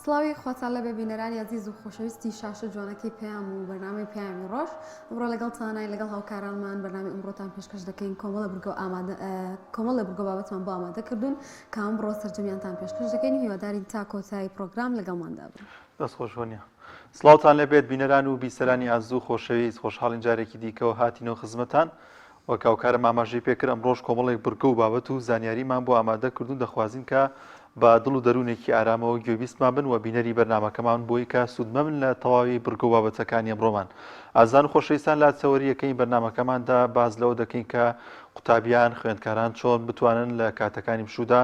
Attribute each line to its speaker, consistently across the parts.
Speaker 1: سڵاوی خۆتان لە ببینەرانی عزیز و خۆشەویستی شاشە جوانەکەی پێیان و بەرنامەی پێیامی ڕۆژ ئەمڕۆ لەگەڵ تانای لەگەڵ هاوکارانمان بەرنامی ئەمڕۆتان پێشکەش دەکەین کۆمەڵە بورگۆ بابەتمان بۆ ئامادەکردوون کە ئەمڕۆ سەرجەمیانتان پێشکەش دەکەین و هیوادارین تا کۆتایی پرۆگرام لەگەڵماندا بن.
Speaker 2: دەست خۆشۆنیە. سڵاوتان لەبێت بینەران و بیسەرانی ئازوو خۆشەویست خۆشحاڵین جارێکی دیکەوە هاتینەوە خزمەتان وەک هاوکارم ئاماژەی پێکرد ئەمڕۆژ کۆمەڵێک بورگە و بابەت و زانیاریمان بۆ ئامادە کردوون دەخوازین کە با دڵ و دەروونێکی ئارامەوە گوێبیستمان بن و بینەری بەرنامەکەمان بۆی کە سوودمە من لە تەواوی بورگە و بابەتەکانی ئەمڕۆمان. ئازان و خۆشەویستان لا چەوەریەکەی بەرنامەکەماندا باز لەوە دەکەین کە قوتابیان خوێندکاران چۆن بتوانن لە کاتەکانی بشوودا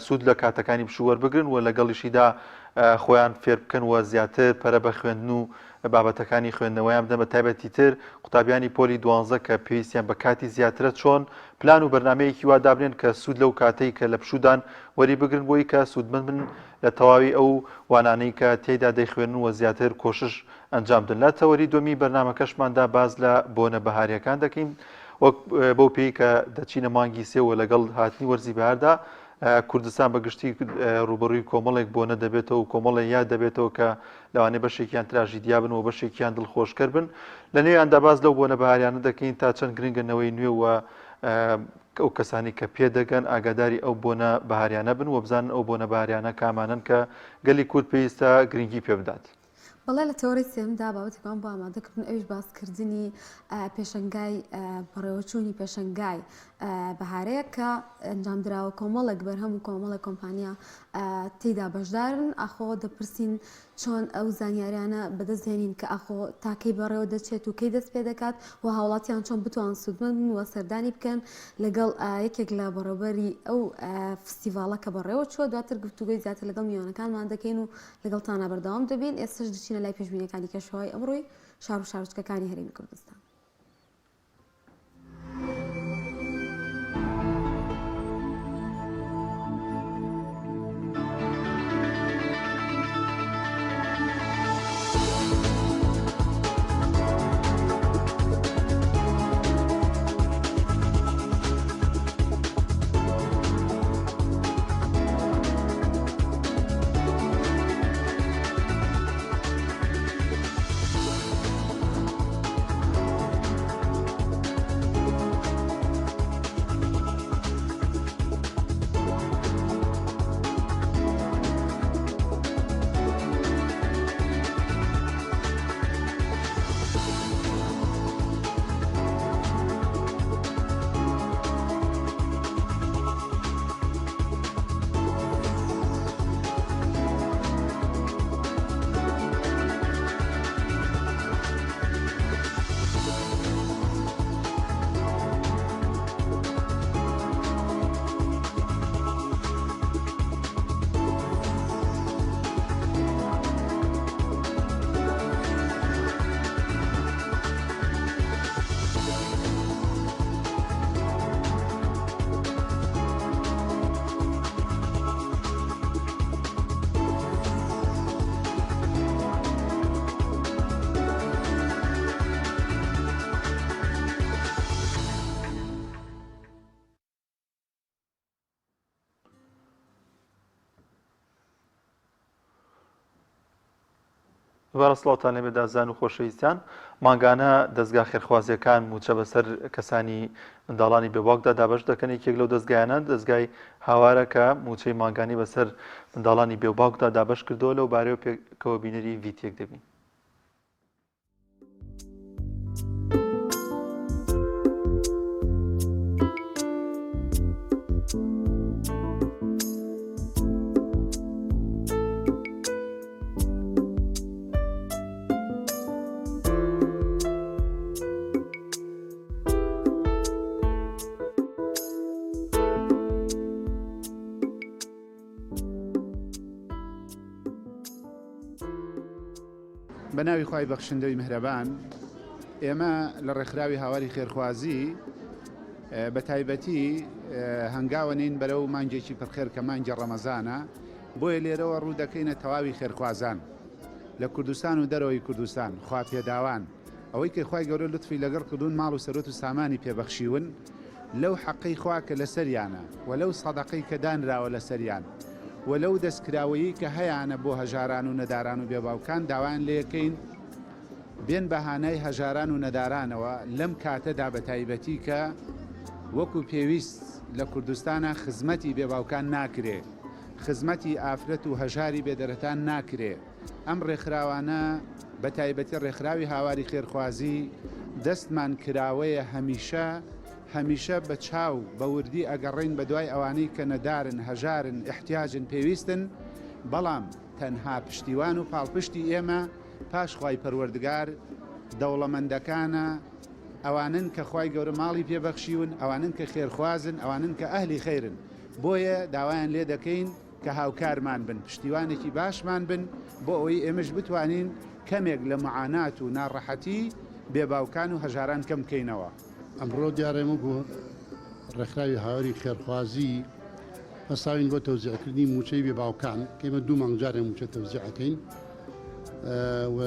Speaker 2: سوود لە کاتەکانی بشوو وەربگرن و لەگەڵیشیدا خۆیان فێر بکەن و زیاتر پەرە بە خوێندن و بابەتەکانی خوێندنەوەیان بدەن بە تایبەتی تر قوتابیانی پۆلی 12 کە پێویستیان بە کاتی زیاترە چۆن پلان و بەرنمەیەکی وا دابنێن کە سوود لەو کاتەی کە لە پشودان وەری بگرن بۆی کە سوودمەند بن لە تەواوی ئەو وانانەی کە تێیدا دەیخوێنن و زیاتر کۆشش ئەنجام بدن. لە تەوەری دومی بەرنمەکەشماندا باز لە بۆنە بەهاریەکان دەکەین وەک بەو پێی کە دەچینە مانگی سێوە لەگەڵ هاتنی وەرزی بەهاردا کوردستان بەگشتی ڕوبەڕووی کۆمەڵێک بۆنە دەبێتەوە و کۆمەڵی یاد دەبێتەوە کە لەوانەیە بەشێکیان تراژی دیا بن و بەشێکیان دڵخۆشکەر بن. لە نێویاندا باز لەو بۆنە بەهاریانە دەکەین تا چەند گرنگەنەوەی نوێ و ئەو کەسانی کە پێدەگەن ئاگاداری ئەو بۆنە بەهاریانە بن و بزانن ئەو بۆنە بەهاریانە کامانن کە گەلی کورد پێویستە گرنگی پێ بدات.
Speaker 1: بەڵێ لە تەوەری سێمدا بابەتێکمان بۆ ئامادەکردن ئەویش باسکردنی پێشەنگای بەڕێوەچوونی پێشەنگای بەهارەیە کە ئەنجامدراوە کۆمەڵێک بەرهەم و کۆمەڵێک کۆمپانیا تێیدا بەشدارن ئاخۆ دەپرسین چۆن ئەو زانیاریانە بەدەستهێنین کە ئاخۆ تاکەی بەڕێوە دەچێت و کەی دەست پێ دەکات و هاوڵاتیان چۆن بتوان سوودمەند و سەردانی بکەن لەگەڵ یەکێک لە بەڕێوەبەری ئەو فستیڤاڵە کە بەڕێوە چوە دواتر گفتوگوی زیاتر لەگەڵ میوانەکانمان دەکەین و لەگەڵتانە بەردەوام دەبین. ئێستش دەچینە لای پێشبینیەکانی کەشەوەی ئەمڕۆی شار و شارچکەکانی هەرێمی کوردستان.
Speaker 2: دوبارە سڵاوتان لەبێت دازان و خۆشەویستیان. ماگانە دەستگا خێرخوازیەکان موچە بەسەر کەسانی منداڵانی بێباکدا دابەش دەکەن. یەکێک لەو دەستگایانە دەستگای هاوارە کە موچەی ماگانی بەسەر منداڵانی بێباکدا دابەش کردەوە. لەو بارەوە پێکەوە بینەری ڤیدیۆیەک دەبین.
Speaker 3: بەناوی خوای بەخشندەوی میهرەبان ئێمە لە ڕێکخراوی هاواری خێرخوازی بە تایبەتی هەنگاوە نین بەرەو مانگێکی پرخێر کە مانگی ڕەمەزانە بۆیە لێرەوە ڕوو دەکەینە تەواوی خێرخوازان لە کوردستان و دەرەوەی کوردستان خوا پێداوان ئەوەی کە خوای گەورە لوتفی لەگەڵ کردوون ماڵ و سەرۆت و سامانی پێبەخشیون لەو حەقەی خوا کە لەسەریانە و لەو سەدەقەی کە دانراوە لەسەریان و لەو دەستکراوەیی کە هەیەە بۆ هەژاران و نەداران و بێباوکان داوایان لێەکەین بێن بەهانای هەژاران و نەدارانەوە لەم کاتەدا بە تایبەتی کە وەکو پێویست لە کوردستانە خزمەتی بێباوکان ناکرێ، خزمەتی ئافرەت و هەژاری بێدەرەتان ناکرێ. ئەم ڕێکخراوانە بە تایبەتی ڕێکخراوی هاواری خێرخوازی دەستمان کراوەیە هەمیشە بە چاو بە وردی ئەگەڕین بە دوای ئەوانەی کە نەدارن، هەژارن، احتیاجن، پێویستن، بەڵام تەنها پشتیوان و پاڵپشتی ئێمە پاشخوای پەروەردگار دەوڵەمەندەکانە، ئەوانن کە خوای گەورە ماڵی پێبەخشیون، ئەوانن کە خێرخوازن، ئەوانن کە ئەهلی خەیرن. بۆیە داوایان لێ دەکەین کە هاوکارمان بن، پشتیوانێکی باشمان بن بۆ ئەوەی ئێمەش بتوانین کەمێک لە معانات و ناڕەحەتی بێباوکان و هەژاران کەم بکەینەوە.
Speaker 4: ئەمڕۆ دیارێمە بۆ ڕێکخراوی هاواری خێرخوازی هەساوین بۆ تەوزیعکردنی موچەی بێباوکان کە ئێمە دوو مانگجارێ موچە تەوزیعەکەین و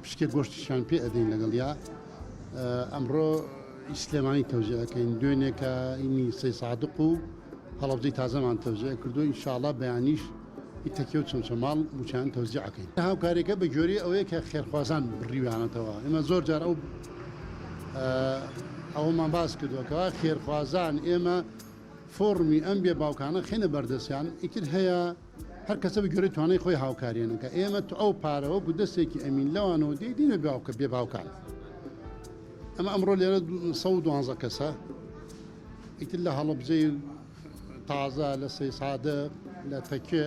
Speaker 4: پشکێ گۆشتیشان پێ ئەدەین لەگەڵ یا. ئەمڕۆ ئیسلێمانی تەوزیعەکەین، دوێنێکە ئینی سەی سادق و هەڵەبجەی تازەمان تەوزیع کردو، ئینشاءڵڵا بەیانیش ئیتەکێ و چەمچە ماڵ موچیان تەوزیعەکەین. هاوکارێکە بە گوێرەی ئەوەیە کە خێرخوازان بڕیوانەتەوە. ئێمە زۆر جار ئەومان باس کردووەکەوە خێرخوازان ئێمە فۆرمی ئەم بێباوکانە خێنە بەردەستیان ئیتر هەیە هەر کەسە بە گوێرەی توانای خۆی هاوکارێنەکە. ئێمە تو ئەو پارەوە بوو دەستێکی ئەمین لەوانەوە دێدینە بێباوکان. ئەمە ئەمڕۆ لێرە 112 کەسە ئیتر لە هەڵەبجەی تازە لە سەی سادق لە تەکێ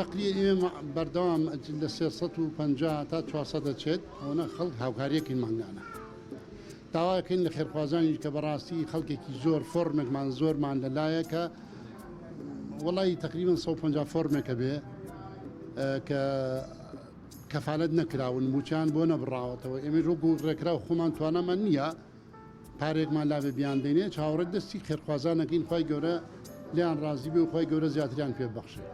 Speaker 4: تقریبا ئێمە بەردەوام لە 350 تا 400 دەچێت. ئەوە خەڵک هاوکاریەکی مانگانە. داواکەین لە خێرخوازانی کە بەڕاستی خەڵکێکی زۆر فۆرمێکمان زۆرمان لەلایەکە وڵی تقریبا 150 فۆرمێکە بێ کە کەفالەت نەکراون موچیان بۆ نەبڕاوەتەوە. ئێمە ڕوو ڕێکراو خۆمان توانەمان نییە پارێکمان لا بە بیان دێنێ چاوەڕێت دەستی خێرخوازانەکەین خی گەورە لیان ڕازی بێ و خی گەورە زیاتریان پێبەخشێ.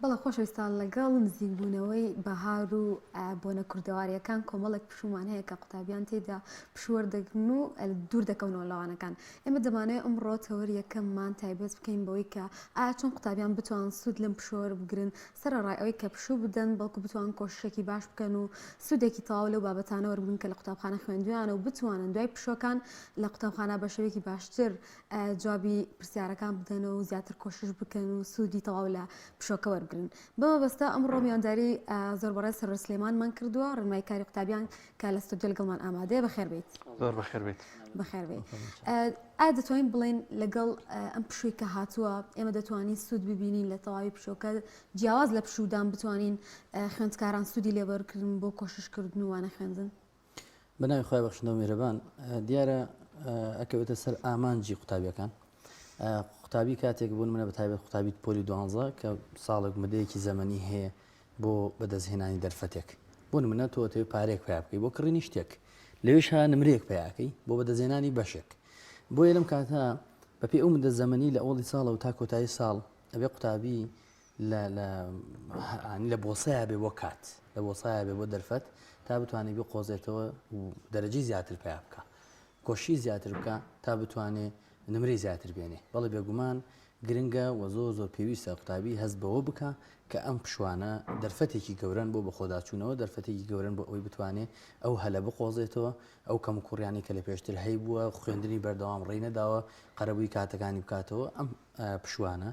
Speaker 1: بەڵە خۆشەویستان لەگەڵ نزیکبوونەوەی بەهار و بۆنە کوردەواریەکان کۆمەڵێک پشومان هەیە کە قوتابیان تێدا پشوەردەگرن و دوور دەکەونەوە لەوانەکان. ئێمە دەمانەیە ئەمڕۆ تەوەری یەکەممان تایبەت بکەین بەوەی کە ئایا چۆن قوتابیان بتوان سوود لەم پشوەوە بگرن سەرڕای ئەوەی کە پشوو بدەن بەڵکو بتوان کۆششێکی باش بکەن و سوودێکی تەواو لەو بابەتانە وەربگرن کە لە قوتابخانە خوێندویانە و بتوانن دوای پشوەکان لە قوتابخانە بە شێوەیەکی باشتر جوابی پرسیارەکان بدەن و زیاتر کۆشش بکەن و سوودی تەواو لە پشوەکە وەربگرن. بەمە بەستە ئەمڕۆ میانداری زۆربەڕای سەر سلێمانمان کردووە ڕێنماییکاری قوتابیان کە لە ستودیۆ لەگەڵمان ئامادەیە. بەخێربێت.
Speaker 2: زۆر بەخێربێت.
Speaker 1: بەخێربێت. ئایا دەتوانین بڵێن لەگەڵ ئەم پشووی کە هاتووە ئێمە دەتوانین سوود ببینین لە تەواوی پشوەکە جیاواز لە پشودان بتوانین خوێندکاران سوودی لێبەرکردن بۆ کۆششکردن و وانە خوێندن؟
Speaker 5: بەناوی خۆی بەخشنەوە میرەبان دیارە ئەکەوێتە سەر ئامانجی قوتابیەکان. قوتابی کاتێک بوون منە بەتایبەت قوتابی پۆلی 12 کە ساڵێک مدەیەکی زەمەنی هەیە بۆ بەدەستهێنانی دەرفەتێک بۆ نمونە تۆ دەتەوێت پارێک پێ بکەی بۆ کڕینی شتێک لەوێش ها نمرێک پێیاکەی بۆ بەدەستهێنانی بەشێک. بۆیە لەم کاتە بەپێی ئەو مدە زەمەنی لە ئەوڵی ساڵە و تا کۆتایی ساڵ ئەبێ قوتابی لە بۆسایە بێ بۆ کات لە بۆسایە بێ بۆ دەرفەت تا بتوانێت بێ قۆزێتەوە و دەرەجی زیاتر پێ بکە کۆشی زیاتر بکە تا بتوانێت نمرەی زیاتر بێنێ. بەڵێ بێگومان گرنگە و زۆر پێویستە قوتابی هەست بەوە بکە کە ئەم پشوانە دەرفەتێکی گەورن بۆ بە خۆداچوونەوە دەرفەتێکی گەورن بۆ ئەوی بتوانێت ئەو هەلە بقۆزێتەوە ئەو کەم کوڕیانی کە لە پێشتر هەی بووە خوێندنی بەردەوام ڕێی نەداوە قەرەبووی کاتەکانی بکاتەوە. ئەم پشوانە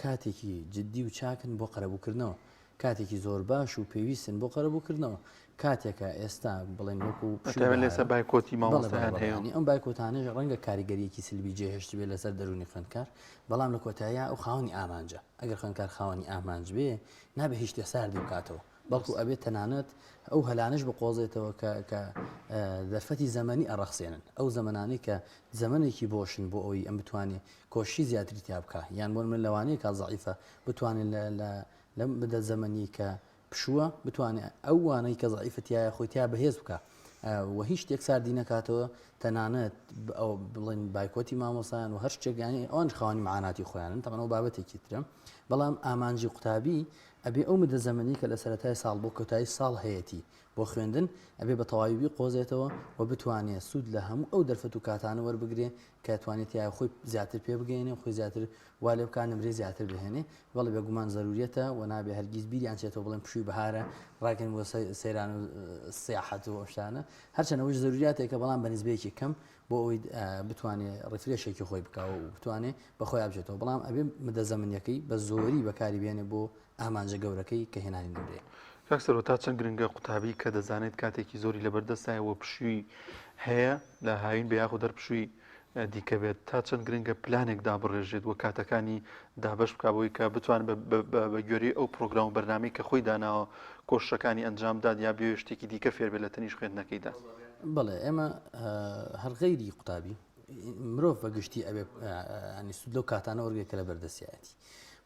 Speaker 5: کاتێکی جددی و چاکن بۆ قەرەبووکردنەوە کاتێکی زۆر باش و پێویستن بۆ قەرەبووکردنەوە کاتێکە ئێستا بڵێن وەکو
Speaker 2: لەسەر بایکۆتی مامۆستایان هەیە
Speaker 5: ئەم بایکۆتانەش ڕەنگە کاریگەریەکی سلبی جێهێشت بێت لەسەر دەرونی خوێندکار بەڵام لە کۆتاییە ئەو خاوەنی ئامانجە ئەگەر خوێندکار خاوەنی ئامانج بێ نابێ هیچ شتێ ساردی بکاتەوە بەڵکو ئەبێت تەنانەت ئەو هەلانش بقۆزێتەوە کە دەرفەتی زەمەنی ئەڕەخسێنن ئەو زەمانانی کە زەمنێکی بۆشن بۆ ئەوی ئەم بتوانێت کۆشی زیاتری تیا بکە یان بۆ من لەوانەیە کا زەعیفە بتوانێت لەم بدە زەمەنی کە پشووە بتوانێت ئەو وانەی کە زەعیفەتیایە خۆی تیا بەهێز بکە و هیچ شتێک ساردی نکاتەوە تەنانەت ئەو بڵێن بایکۆتی مامۆسایان و هەر شتێکیانی ئەوان خاوەنی معاناتی خۆیانن تەمەنەوە بابەتێکی ترە بەڵام ئامانجی قوتابی ئەبێ ئەو مدە زەمەنی کە لە سەرەتای ساڵ بۆ کۆتایی ساڵ هەیەی بۆ خوێندن ئەبێ بە تەواوی قۆزێتەوە و بتوانێت سوود لە هەموو ئەو دەرفەت و کاتانە وەربگرێ کە توانێت یا خۆی زیاتر پێ بگەینێ خۆی زیاتر وا لێ بکان نمرێ زیاتر بهێنێ بەڵێ بێگومان زەروریەتە و نابێ هەرگیز بیریان چێتەوە بڵێن پشووی بەهارە ڕاکەن بۆ سەیران و سیاحەت و ئەوشتانە هەرچەنەوەش زەروریاتێکە بەڵام بە نسبەیەکی کەم بۆ ئەوی بتوانێت ڕفرێشێکی خۆی بکاو و بتوانێت بەخۆی بچێتەوە بەڵام ئەبێ مدە زەمنیەکەی بە زۆری بەکاری بێنێ بۆ ئامانجە گەورەکەی کە هێنانی نمرێ
Speaker 2: کاکسەرەوە تا چەند گرنگە قوتابی کە دەزانێت کاتێکی زۆری لەبەردەستایەوە پشووی هەیە لە هاوین بە یاخو دەرپشووی دیکە بێت تا چەند گرنگە پلانێک دابڕێژێت و کاتەکانی دابش بکبووی کە بتوان بە گوێری ئەو پرۆگرام و بەرنامەی کە خۆی داناوە کۆشەکانی ئەنجامداد یا بێ شتێکی دیکە فێر بێت لە تەنیش خوێندنەکەیدا
Speaker 5: بڵێ ئێمە هەر غەیری قوتابی مرۆڤ بەگشتی ئەبێ ینی سود لەو کاتانە وەرگێکە لە بەردەستایەتی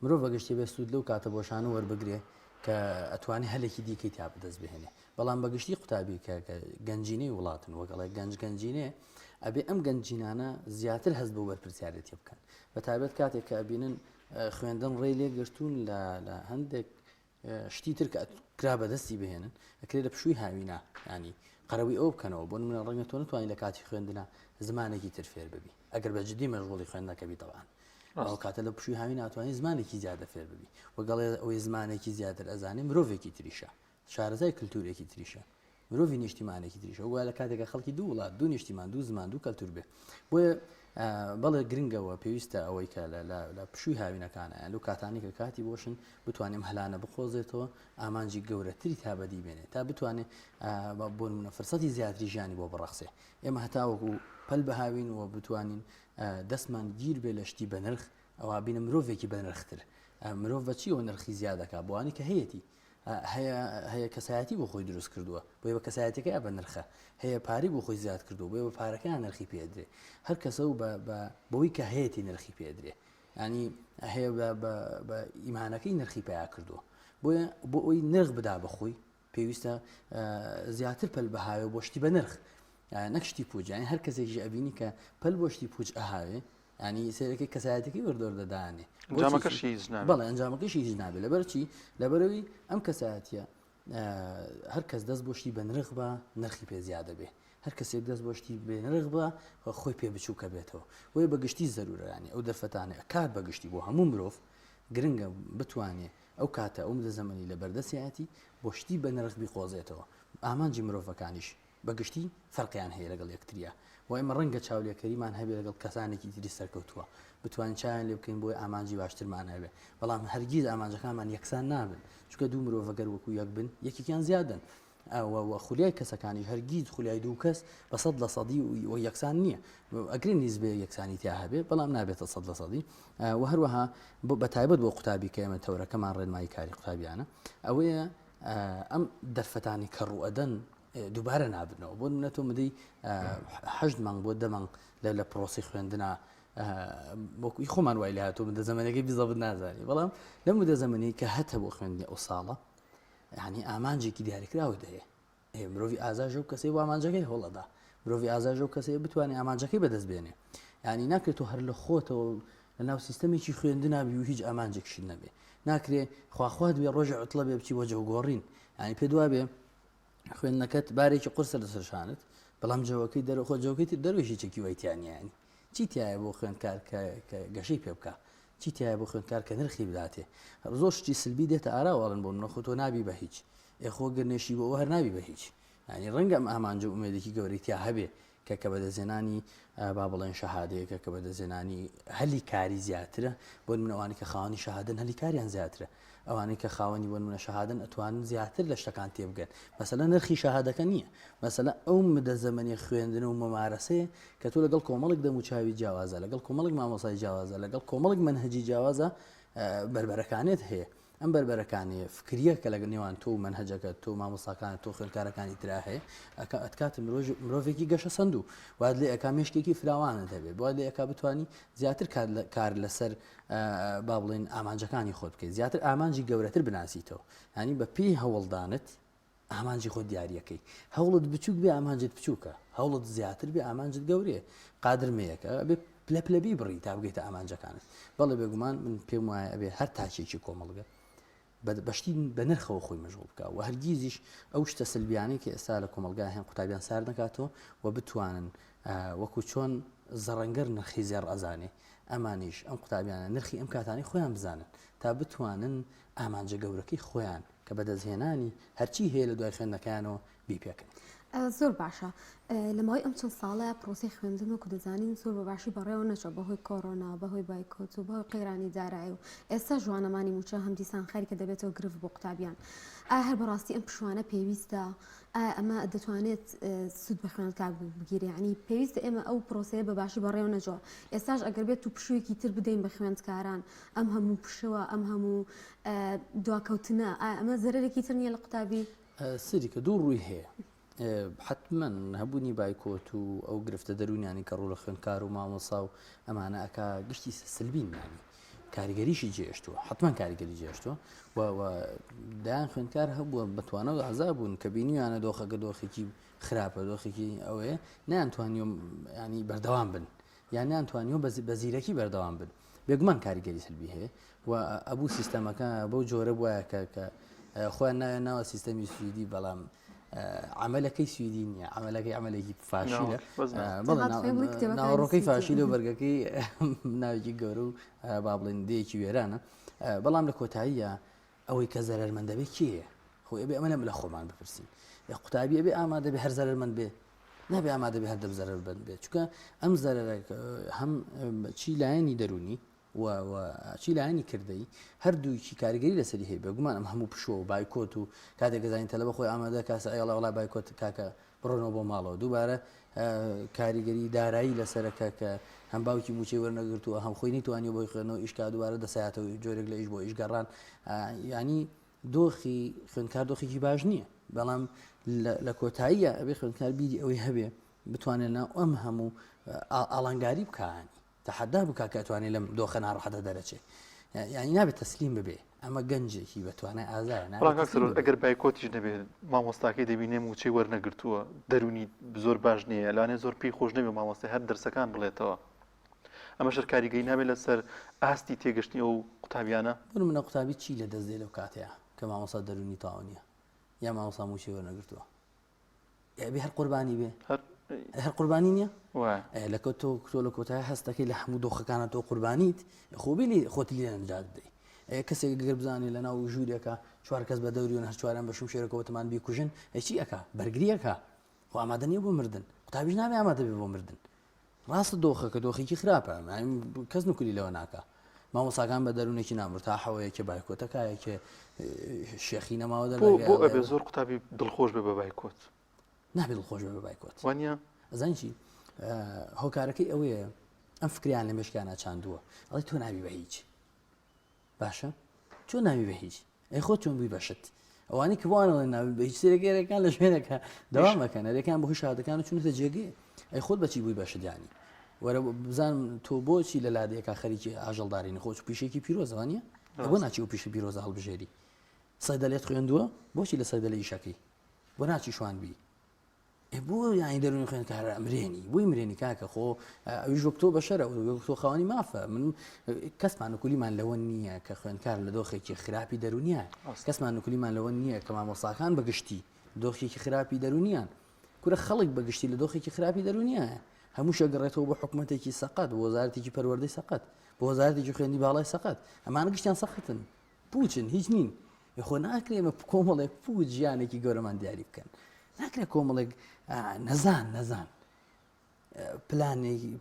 Speaker 5: مرۆڤ بەگشتی بێ سود لەو کاتە بۆشانە وەربگرێ کە ئەتوانی هەلێکی دیکەی تا بدەست بهێنێ بەڵام بەگشتی قوتابی کە گەنجینەی وڵاتن وەگەڵی گەنجینێ ئەبێ ئەم گەنجینانە زیاتر هەست بۆ وەرپرسیارەتی بکەن بە تایبەت کاتێک کە ئەبینن خوێندن ڕێی لێ گرتوون لە هەندێک شتی تر کە کرا بەدەستی بهێنن ئەکرێت لە پشووی هاوینە ینی قەرەوی ئەو بکەنەوە بۆ منە ڕەنگە تۆ نتوانین لە کاتی خوێندنە زمانێکی تر فێر ببی ئەگەر بە جددی مەشغوڵی خوێندنەکەبی تەوان ئەو کاتە لە پشووی هاوی ناتوانانی زمانێکی زیادە فێر ببی وەگەڵێ ئەوەی زمانێکی زیاتر ئەزانێ مرۆڤێکی تریشە شارەزای کللتورێکی تریشە مرۆڤی نیشتیمانێکی تریشە وە لە کاتێکە خەڵکی دوو وڵات دوو نیشتیمان دوو زمان دوو کەلتور بێ بۆیە بەڵێ گرنگەوە پێویستە ئەوەی کە لە پشووی هاوینەکانە لەو کاتانی کە کاتی بۆشن بتوانێم هەلانە بخۆزێتەوە ئامانجی گەورەتری تا بەدی بێنێت تا بتوانێت بۆ منە فرسەتی زیاتری ژیانی بۆ بڕەخسێ ئێمە هەتاوەکو پەل بە هاوین و بتوانین دەستمان گیر بێ لە شتی بە نرخ ئەوە بینە مرۆڤێکی بە نرختر مرۆڤ بەچیەوە نرخی زیادەکە بۆوانی کە هەیەی هەیە کەسایەتی بۆ خۆی دروست کردووە بۆی بە کەسایەتەکە بە نرخە هەیە پاری بۆ خۆی زیاد کردو بۆی بە پارەکان نرخی پێدرێ هەر کەسە و بەوەی کە هەیەی نرخی پێدرێ ینی هەیە بە ئیمانەکەی نرخی پیا کردووە بۆیە بۆ ئەوی نرخ بدا بەخۆی پێویستە زیاتر پەل بەهاوێ بۆ شتی بە نرخ نەکشتی پوجانی هەر کەسێکی ئەبینی کە پەل بۆ شتی پوچ ئەهاوێ ینی سێرەکەی کەسایەتەکەی وەردۆر دەدانێ بەڵێ ئەنجامەکەشی هیچ نابێت لەبەرچی لەبەرەوەی ئەم کەسایەتە هەر کەس دەست بۆشتی بە نرخ بە نرخی پێ زیادە بێ هەر کەسێک دەست بۆشتی بێ نرخ بە خۆی پێ بچووکە بێتەوە وی بەگشتی زەرورەیانی ئەو دەرفەتانێ کات بەگشتی بۆ هەموو مرۆڤ گرنگە بتوانێت ئەو کاتە ئەو مدە زەمەنی لە بەردەسیەتی بۆشتی بە نرخ بیقۆزێتەوە ئامانجی مرۆڤەکانیش بەگشتی فەرقیان هەیە لەگەڵ یەکتریە و ئێمە ڕەنگە چاولێکەریمان هەبێت لەگەڵ کەسانێکی تری سەرکەوتووە بتوانین چیان لێ بکەین بۆی ئامانجی باشترمان هەبێ بەڵام هەرگیز ئامانجەکانمان یەکسان نابن چونکە دوو مرۆڤەگەر وەکو یەک بن یەکێکیان زیادن خولیای کەسەکانی هەرگیز خولیای دوو کەس بە 100% و یەکسان نییە ئەگرین نیزبێ یەکسانی تیا هەبێ بەڵام نابێتە 100% و هەروەها بە تایبەت بۆ قوتابی کە ئێمە تەورەکەمان ڕێنمایی کاری قوتابیانە ئەوەیە ئەم دەرفەتانی کە ڕوئەدەن دووبارە نابنەوە بۆ منەتۆ مدەی 8 مانگ بۆ 10 مانگ لە پرۆسی خوێندنە بۆکوی خۆمان وای لە هاتۆ مدە زەمانەکەی بیزەبت نازانی بەڵام لە مدە زەمانی کە هەتە بۆ خوێندنی ئەو ساڵە ینی ئامانجێکی دیاریکراوە هەیە مرۆڤی ئازاژە و کەسەی بۆ ئامانجەکەی هەوڵەدا مرۆڤی ئازاژە و کەسەیە بتوانێت ئامانجەکەی بەدەست بێنێ ینی ناکرێت هەر لە خۆتەوە لە ناو سیستەمێکی خوێندنابی و هیچ ئامانجێکشی نەبێ ناکرێ خواخوات بێ ڕۆژە عوتڵە بێ بچی وەجە و گۆڕین ینی پێ دوابێ خوێندنەکەت بارێکی قورسە لەسەرشانت بەڵام جەوەکەی دەرەخۆ جەوەکەی تر دەروێشی چەکی وایتیانیانی چی تایە بۆ خوێندکار کە گەشەی پێ بکە چی تایە بۆ خوێندکار کە نرخی بداتێ زۆر شتی سلبی دێتە ئاراوەڵن بۆ نەخۆ تۆ نابی بە هیچ ئێخۆ گەرنێشی بۆ هەر نابی بە هیچ ینی ڕەنگە ئەم ئامانجە ئومێدێکی گەورەی تیا هەبێ کە بەدەستێنانی با بڵێن شەهادەیەکە کە بەدەستێنانی هەلی کاری زیاترە بۆ من ئەوانی کە خاوەنی شەهادەن هەلی کاریان زیاترە ئەوانەی کە خاوەنی بۆ منە شەهادەن ئەتوانن زیاتر لە شتەکان تێبگەن مەسەلەن نرخی شەهادەکە نییە مەسەلەن ئەو مدە زەمەنی خوێندن و مەمارەسەیە کە تۆ لەگەڵ کۆمەڵێک دەموچاوی جیاوازە لەگەڵ کۆمەڵێک مامۆسای جیاوازە لەگەڵ کۆمەڵێک منهەجی جیاوازە بربەرەکانت هەیە ئەم بربەرەکانی فکریە کە لەگە نێوان تۆ منهەجەکە تۆ مامۆساکان تۆ خوێندکارەکانی ترا هەیە ئەتکاتە مرۆڤێکی گەشە سند و واد لێ ئەکا مێشکێکی فراوانت هەبێت بۆ لێ ئەکا بتوانی زیاتر کار لەسەر با بڵێن ئامانجەکانی خۆت بکەیت زیاتر ئامانجی گەورەتر بناسیتەوە ینی بە پێی هەوڵدانت ئامانجی خۆ دیارەکەی هەوڵت بچووک بێ ئامانجت بچووکە هەوڵت زیاتر بێ ئامانجت گەورەیە قادرمەیەکە بێ پلەپلەبی بڕی تا بگەیتە ئامانجەکانت بەڵێ بێگومان من پێم وایە ئەبێ هەر تاچێکی کۆمەڵگە بەشتی بە نرخەوە خۆی مەژغوڵ بکە و هەرگیزیش ئەو شتە سلبیانی کە ئێستا لە کۆمەلگا هەیە قوتابیان سار نکاتەوە و بتوانن وەکو چۆن زەڕەنگەر نرخی زێڕ ئەزانێ ئەمانیش ئەم قوتابیانە نرخی ئەم کاتانی خۆیان بزانن تا بتوانن ئامانجە گەورەکەی خۆیان کە بەدەستهێنانی هەرچی هەیە لە دوای خوێندنەکانەوە بیپێکن.
Speaker 1: زۆر باشە لەماوەی ئەم چەند ساڵە پرۆسی خوێندن وەکو دەزانین زۆر بە باشی بەڕێوە نەچە بەهۆی کۆڕۆنا بەهۆی بایکۆت و بەهۆی قەیرانی دارایی و ئێستا ژوانەمانی موچە هەم دیسان خەری کە دەبێتەوە گرفت بۆ قوتابیان ئایا هەر بەڕاستی ئەم پشوانە پێویستە ئەمە دەتوانێت سود بە خوێندکار بگیرێ ینی پێویستە ئێمە ئەو پرۆسەیە بە باشی بەڕێوە نەچەوە ئێستاش ئەگەر بێت و پشوویەکی تر بدەین بە خوێندکاران ئەم هەموو پشەوە ئەم هەموو دواکەوتنە ئەمە زەرێکی تر نییە لە قوتابی
Speaker 5: سری کە دوو ڕووی هەیە حتمما هەبوونی بایکۆت و ئەو گرفتە دەرونیانی کە ڕوو لە خوێندکار و مامۆسا و ئەمانە ئەکا گشتی سلبینانی کاریگەریشی جێشتووە حتمما کاریگەری جێشتووە دایان خوێندکار هەبووە بەتوانەوە ئازا بوون کە بینیوانە دۆخەکە دۆخێکی خراپە دۆخێکی ئەوەیە نەیانتوانیۆ ینی بەردەوام بن یان نەیانتوانیۆ بە زیرەکی بەردەوام بن بێگومان کاریگەری سلبی هەیە و ئەبوو سیستەمەکە بەو جۆرە بواە کە خۆیان ناوە سیستەمی سویدی بەڵام عملەکەی سویدی نیە عملەکەی عملێکی فاشیلە ناوەڕۆکەی فاشیلە و بەرگەکەی ناوێکی گەورە و با بڵێن دەیەکی وێرانە بەڵام لە کۆتاییە ئەوەی کە زەرمەندەبێ کێیە خۆ ئەبێ ئەمە لەم لە خۆمان بپرسین قوتابی ئەبێ ئامادە بێ هەر زەرمەند بێ نابێ ئامادە بێ هەر دەب زەرمەند بێت چونکە ئەم زەرەرە هەم چی لایەنی دەرونی و چی لایەنی کردەی هەردوویکی کاریگەری لەسەری هەیە بێگومان ئەم هەموو پشۆ و بایکۆت و کاتێک گەزانین تەلە بەخۆی ئامادە کاسە ئەیڵە وڵای بایکۆت کاکە بڕۆنەوە بۆ ماڵەوە دووبارە کاریگەری دارایی لەسەرەکە کە هەم باوکی موچەی وەرنەگرتووە هەم خۆی نەیتوانی بۆی خوێنەوە ئیشکا دووبارە دەسایەتەوە جۆرێک لە ئیش بۆ ئیشگەڕان ینی دۆخی خوێندکار دۆخێکی باش نییە بەڵام لە کۆتاییە ئەبێ خوێندکار بیری ئەوەی هەبێ بتوانێت ئەم هەموو ئاڵنگاری بکانی تحدا بکە کە توانێت لەم دۆخە ناڕەحەتە دەرەچێت یعنی نابێت تەسلیم ببێ ئەمە گەنجێکی بەتوانای ئازار
Speaker 2: ئەگەر بایکۆتیش نەبێت مامۆستاکەی دەبینێ موچەی وەرنەگرتووە دەرونی زۆر باش نییە لەوانێ زۆر پێی خۆش نەبێ مامۆستی هەر دەرسەکان بڵێتەوە ئەمە شەر کاریگەری نابێت لەسەر ئاستی تێگەشتنی ئەو قوتابیانە
Speaker 5: بڕ منە قوتابی چی لە دەست دێ لەو کاتەیە کە مامۆستا دەرونی تاوە نییە یا مامۆستا موچەی وەرنەگرتووە یابێ هەر قوربانی بێ هەر قوربانی نییە لە تۆ لە کۆتای هەستەکەی لە هەموو دۆخەکانە تۆ قوربانیت خۆبیلی خۆتی لێ نەجات بدەی کەسێک گەر بزانێ لە ناو ژوورێکە چوار کەس بە دەوریون هەر چواران بە شوشێرەکەوتمان بیکوژن چی ئەکا بەرگریەکە خۆ ئامادە نییە بۆ مردن قوتابیش نابێ ئامادە بێ بۆ مردن ڕاستە دۆخەکە دۆخێکی خراپە کەس نکولی لەوە ناکە مامۆساکان بە دەروونێکی نامرتاحەوەیەکە بایکۆتەکایەکە شێخی نەماوە
Speaker 2: بۆ ئەبێ زۆر قوتابی دڵخۆش بێ بە بایکۆت
Speaker 5: نابێت دڵخۆش بێ بە بایکۆت
Speaker 2: وانە
Speaker 5: ئەزان چی هۆکارەکەی ئەوەیە ئەم فکریان لە مێشکانە چاندووە ئەڵی تۆ ناوی بە هیچ باشە چۆن ناوی بە هیچ ئەی خۆ چۆن بووی بەشت ئەوانی کەوانەوە ناوی بە هیچ سێرەگەرەکان لە شوێنەکە دەوام بەکەن ئەرەکان بۆ شادەکان و چونەتە جێگێ ئەی خۆت بەچی بووی بەشتیانی وەرە بزانم تۆ بۆچی لە لادەیەکە خەریکی ئاژەڵدارین خۆ پیشێکی پیرۆزەوانیە بۆ ناچی و پیشە پیرۆزە هەڵبژێری سەیدەلێت خوێندووە بۆچی لە سەیدەلە ئیشەکەی بۆ ناچی شوانبی بۆ یانی دەرونی خوێندکارە ئەمرێنی بۆی مرێنی کاکە خۆ ئەویش وەک تۆ بەشەرە تۆ خاوەنی مافە من کەسمان نکولیمان لەوە نییە کە خوێندکار لە دۆخێکی خراپی دەرونیە کەسمان نکولیمان لەوە نییە کە مامۆستاکان بەگشتی دۆخێکی خراپی دەرونیان کورە خەڵک بەگشتی لە دۆخێکی خراپی دەرونیە هەموو شەگەڕێتەوە بۆ حکوومەتێکی سەقەت بۆ وەزارەتێکی پەروەردەی سەقەت بۆ وەزارەتێکی خوێندی باڵای سەقەت ئەمانە گشتیان سەقەتن پوچن هیچ نین خۆ ناکرێمە کۆمەڵێک پوچ ژیانێکی گەورەمان دیاری بکەن ناکرێت کۆمەڵێک نەزان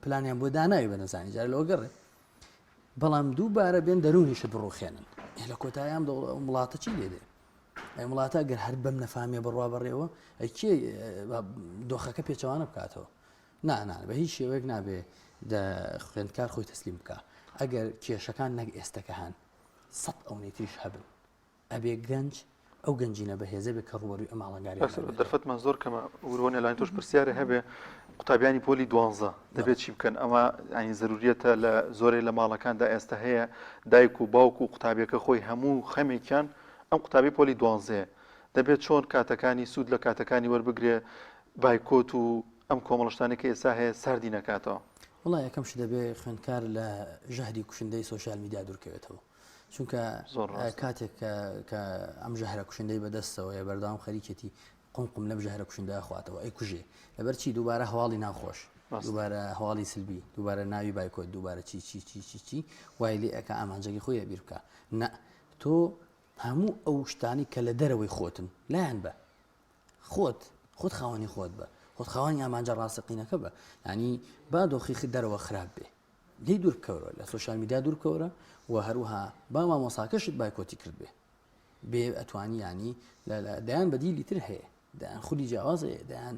Speaker 5: پلانیان بۆ داناوی بە نەزانی جار لەوە گەڕێ بەڵام دووبارە بێن دەرونیشت بڕوخێنن لە کۆتاییان وڵاتە چی لێدێ ئەی وڵاتە گەر هەر بەم نەفامیە بڕوا بەڕێەوە ئەکێ دۆخەکە پێچەوانە بکاتەوە نانان بە هیچ شێوەیەک نابێ خوێندکار خۆی تەسلیم بکە ئەگەر کێشەکان نەک ئێستەکە هەن 100 ئەوەیتیش هەبن ئەبێ گەنج ئەو گەنجینە بەهێزە بێ کە ڕوبەروی ئەماڵەنگاری
Speaker 2: دەرفەتمان زۆر کەمە ورۆنە لای تۆش پرسیارە هەبێ قوتابیانی پۆلی 12 دەبێت چی بکەن ئەمە ئەنی ضروریەتە لە زۆرێک لە ماڵەکاندا ئێستا هەیە دایک و باوک و قوتابیەکە خۆی هەموو خەمێکیان ئەم قوتابی پۆلی 12 دەبێت چۆن کاتەکانی سوود لە کاتەکانی وەربگرێ بایکۆت و ئەم کۆمەڵشتانێکە ئێستا هەیە ساردی نەکاتەوە
Speaker 5: وڵای یەکەم ش دەبێ خوێندکار لە ژەهری کوشندەی سۆشیال میدیا دوورکەوێتەوە چونکە کاتێک کە ئەم ژەهرە کوشندەی بەدەستەوە یا بەردەوام خەریکێتی قمقم لەم ژەهرە کوشندە خواتەوە ئەی کوژێ لەبەرچی دووبارە هەواڵی ناخۆش دووبارە هەواڵی سلبی دووبارە ناوی بایکۆت دووبارە چی وای لێ ئەکە ئامانجەی خۆی بیر بکە نە تۆ هەموو ئەو شتانی کە لە دەرەوەی خۆتن لایەن بە خۆت خاوەنی خۆت بە خۆت خاوەنی ئامانجە ڕاستەقینەکە بە ینی با دۆخی دەرەوە خراپ بێ لی دوور بکەورە لە سۆشیال میدیا دوور بکەورە و هەروها با مامۆساکەشت بایکۆتی کرد بێ ئەتوانی ینی دەیان بەدیلی تر هەیە دەیان خودی جیاوازەیە دەیان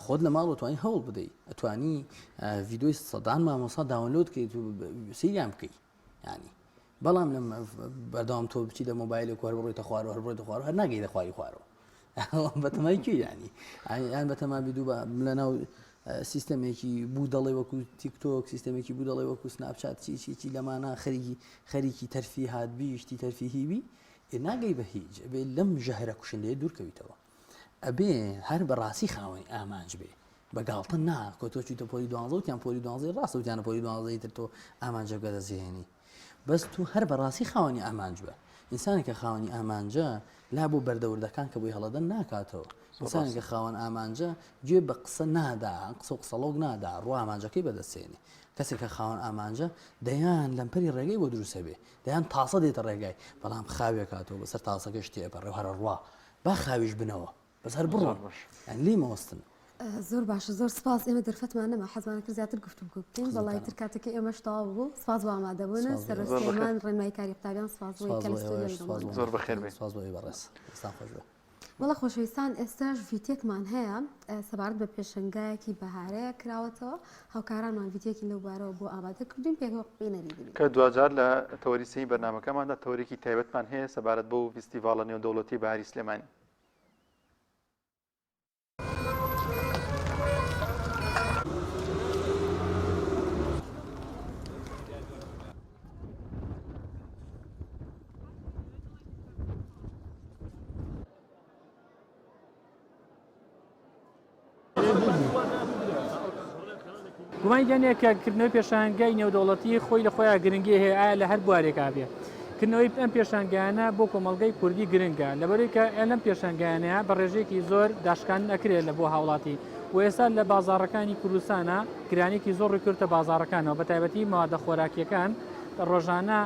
Speaker 5: خۆت لە ماڵ توانی هەوڵ بدەیت ئەتوانی ڤیدۆی سەدان مامۆسا داونلۆد بکەیت و سەیریان بکەیت ینی بەڵام لە بەردەوام تۆ بچی لە مۆبایلێک هەر بڕۆیتە خوارەوە هەر بڕۆیتە خوارەوە هەر ناگەیتە خواری خوارەوە بەتەمای کوێ ینی یان بەتەما بیدوو بە لەناو سیستەمێکی بوو دەڵێ وەکو تیکتۆک سیستەمێکی بوو دەڵێ وەکو سناپچات چی لەمانە خەریکی تەرفی هاتبی شتی تەرفیهیبی ناگەی بە هیچ ئەبێ لەم ژەهرە کوشندەیە دوورکەویتەوە ئەبێ هەر بەڕاستی خاوەنی ئامانج بێ بەگاڵتە نا کۆ تۆ چیتە پۆلی 12 وتیان پۆلی 12 ڕاستە وتیانە پۆلی 12 تر تۆ ئامانجە بگەدەزێنی بەس تو هەر بەڕاستی خاوەنی ئامانج بە ئینسانێکە خاوەنی ئامانجە لا بۆ بەردەوردەکان کە بۆی هەڵەدەن ناکاتەوە ئینسانێکە خاوەن ئامانجە گوێ بە قسە نادا قسە و قسەڵۆک نادا ڕوو ئامانجەکەی بەدەستێنێ کەسێکە خاوەن ئامانجە دەیان لەمپەری ڕێگەی بۆ دروستە بێ دەیان تاسە دێتە ڕێگای بەڵام خاوێ کاتەوە بەسەر تاسەکە شتێپەڕێ هەرە ڕوا با خاویش بنەوە بەسەر بڕۆ لی مەوەستن
Speaker 1: زۆر باشە زۆر سپاس ئێمە دەرفەتمان نەما حەزمانە کرد زیاتر گفتوگۆ بکەین بەڵای تر کاتێکی ئێمەش تەواو بوو سپاس بۆ ئامادەبوونە سەرۆسیمان ڕێنمایی کاری قوتابیان سپاس بۆی کە لە ستودیۆ
Speaker 2: زۆر بەخێر بێ
Speaker 5: سپاس بۆی بەڕێز ئێستا خۆش بێ
Speaker 1: وەڵا خۆشەویستان ئێستاش ڤیتێکمان هەیە سەبارەت بە پێشەنگایەکی بەهارەیە کراوەتەوە هاوکارانمان ڤیتێکی لەو بارەوە بۆ ئامادە کردوین پێکەوە قوینەری دەبین
Speaker 2: کە دوجار لە تەوەریسەی بەرنامەکەماندا تەوەرێکی تایبەتمان هەیە سەبارەت بۆ فیستیڤاڵە نێودەوڵەتی بەهاری سلێمانی
Speaker 6: گومانی دیانەیە کە کردنەوەی پێشانگای نێودەوڵەتی خۆی لە خۆیان گرنگی هەیە ئایا لە هەر بوارێکا بێ کردنەوەی ئەم پێشانگایانە بۆ کۆمەڵگەی کوردی گرنگە لەبەرەوەی کە لەم پێشانگایانەیە بە ڕێژەیەکی زۆر داشکان نەکرێت لە بۆ هاوڵاتی و ئێستا لە بازاڕەکانی کوردستانە گرانێکی زۆر ڕووکردە بازاڕەکانەوە بە تایبەتی مەوادە خۆراکیەکان ڕۆژانە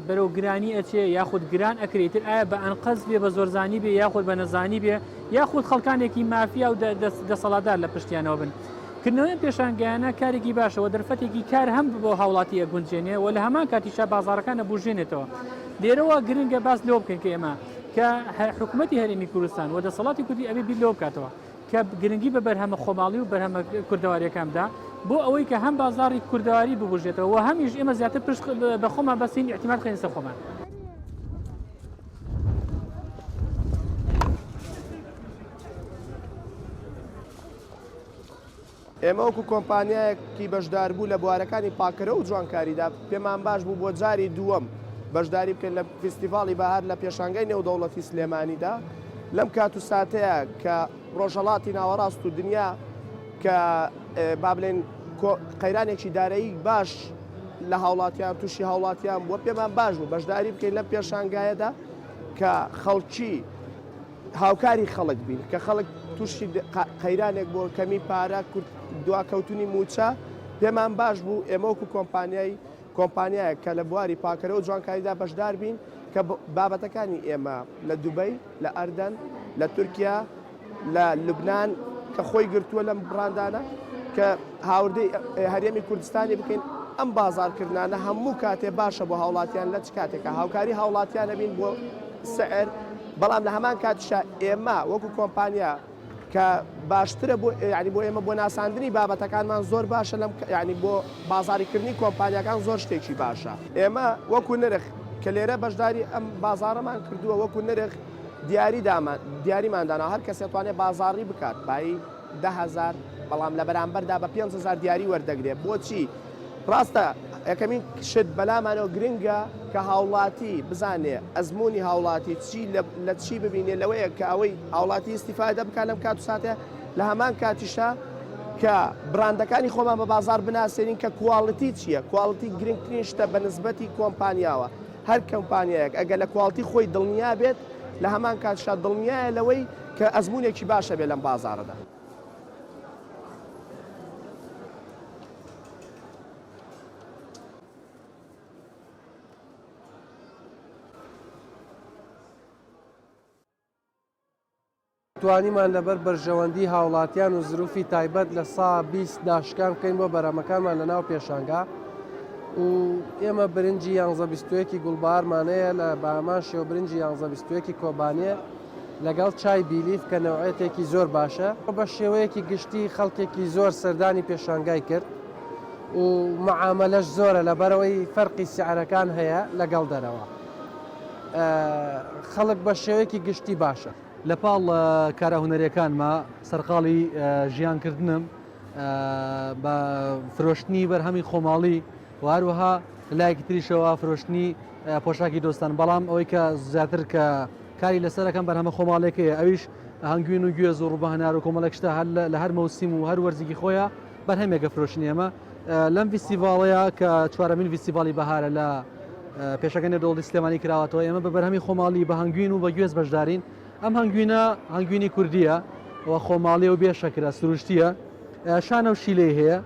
Speaker 6: بەرەو گرانی ئەچێ یاخود گران ئەکرێتتر ئایا بە ئەنقەز بێ بە زۆرزانی بێ یاخود بە نەزانی بێ یاخود خەڵکانێکی مافیا و دەسەڵاتدار لە پشتیانەوە بن کردنەوەی پێشانگایانە کارێکی باشەوە دەرفەتێکی کار هەم بۆ هاوڵاتی ئەگونجێنێ و لە هەمان کاتیشا بازاڕەکانە بژێنێتەوە لێرەوە گرنگە باس لەوە بکەن کە ئێمە کە حکوومەتی هەرێمی کوردستان و دەسەڵاتی کوردی ئەبێ بیر لەوە بکاتەوە کە گرنگی بە بەرهەمە خۆماڵی و بەرهەمە کوردەواریەکاندا بۆ ئەوەی کە هەم بازاڕی کوردەواری ببژێتەوە و هەمیش ئێمە زیاتر پشت بە خۆمان بەسین احتیمال خێنە سەر خۆمان
Speaker 7: ئێمە وەکو کۆمپانیایەکی بەشدار بوو لە بوارەکانی پاکەرە و جوانکاریدا پێمان باش بوو بۆ جاری دووەم بەشداری بکەین لە فیستیڤاڵی بەهار لە پێشانگای نێودەوڵەتی سلێمانیدا لەم کات و ساتەیە کە ڕۆژهەڵاتی ناوەڕاست و دنیا کە با بڵێن قەیرانێکی دارایی باش لە هاوڵاتیان تووشی هاوڵاتیان بووە پێمان باش بوو بەشداری بکەین لەم پێشانگایەدا کە خەڵکی هاوکاری خەڵک بین کە خەڵک تووشی قەیرانێک بۆ کەمی پارە دواکەوتنی موچە پێمان باش بوو ئێمە وەکو کۆمپانیایە کە لە بواری پاکەرە و جوانکاریدا بەشدار بین کە بابەتەکانی ئێمە لە دوبەی لە ئەردەن لە تورکیا لە لوبنان کە خۆی گرتووە لەم بڕاندانە کە هاوردەی هەرێمی کوردستانی بکەین ئەم بازارکردانە هەموو کاتێ باشە بۆ هاوڵاتیان لە چ کاتێکە هاوکاری هاوڵاتیان نەبین بۆ سعر بەڵام لە هەمان کاتیشە ئێمە وەکو کۆمپانیا کە باشترە بۆ ینی بۆ ئێمە بۆ ناساندنی بابەتەکانمان زۆر باشە لەم ینی بۆ بازاریکردنی کۆمپانیەکان زۆر شتێکی باشە ئێمە وەکو نرخ کە لێرە بەشداری ئەم بازارەمان کردووە وەکو نرخ دیاریماندانا هەر کەس توانێت بازاڕی بکات بای 10,000 بەڵام لە بەرامبەردا بە 5,000 دیاری وەردەگرێت بۆچی ڕاستە یەکەمین شت بەلامانەوە گرنگە کە هاوڵاتی بزانێ ئەزمموی هاوڵاتی چی لە چی ببینێ لەوەیە کە ئەوەی هاوڵاتی استیفادە بکە لەم کات و ساتێ لە هەمان کاتیشە کە براندەکانی خۆمان بە بازار بناسیێنین کە کوواڵەتی چییە کوواڵەتی گرنگترین شتە بە نسبەتی کۆمپانیاوە هەر کۆمپانیایەک ئەگەر لە کوواڵەتی خۆی دڵنیا بێت لە هەمان کاتشا دڵنیایە لەوەی کە ئەزمموونێکی باشە بێت لەم بازارەدا.
Speaker 8: توانیمان لەبەر بەرژەوەندی هاوڵاتیان و زروفی تایبەت لە سا 20 داشکان بکەین بۆ بەرەمەکانمان لە ناو پێشانگا و ئێمە برنجی 11 گوڵبارمانەیە لە بامان شێوە برنجی 11 کۆبانێ لەگەڵ چای بیلیف کە نەوعێتێکی زۆر باشە بە شێوەیەکی گشتی خەڵکێکی زۆر سەردانی پێشانگای کرد و معاملەش زۆرە لەبەرەوەی فەرقی سیعرەکان هەیە لەگەڵ دەرەوە خەڵک بە شێوەیەکی گشتی باشە.
Speaker 9: لە پاڵ کارە هونەریەکانمە سەرقاڵی ژیانکردنم بە فرۆشتنی بەرهەمی خۆماڵی و هەروەها لایەکی تریشەوە فرۆشتنی پۆشاکی دۆستان بەڵام ئەوەی کە زیاتر کە کاری لەسەرەکەم بەرهەمە خۆماڵێکەیە ئەویش هەنگوین و گوێز و ڕوبەهەنار و کۆمەڵێک شتە لە هەر مەوسیم و هەر وەرزێکی خۆیە بەرهەمێکە فرۆشتنی ئێمە لەم فیستیڤاڵەیە کە چوارەمین فیستیڤاڵی بەهارە لە پێشەکە نێودەوڵەتی سلێمانی کراوەتەوە ئێمە بە بەرهەمی خۆماڵی بە هەنگوین و بە گوێز بەشدارین ئەم هەنگوینە هەنگوینی کوردیە و خۆماڵی و بێشەکرا سروشتیە شانە و شیلەی هەیە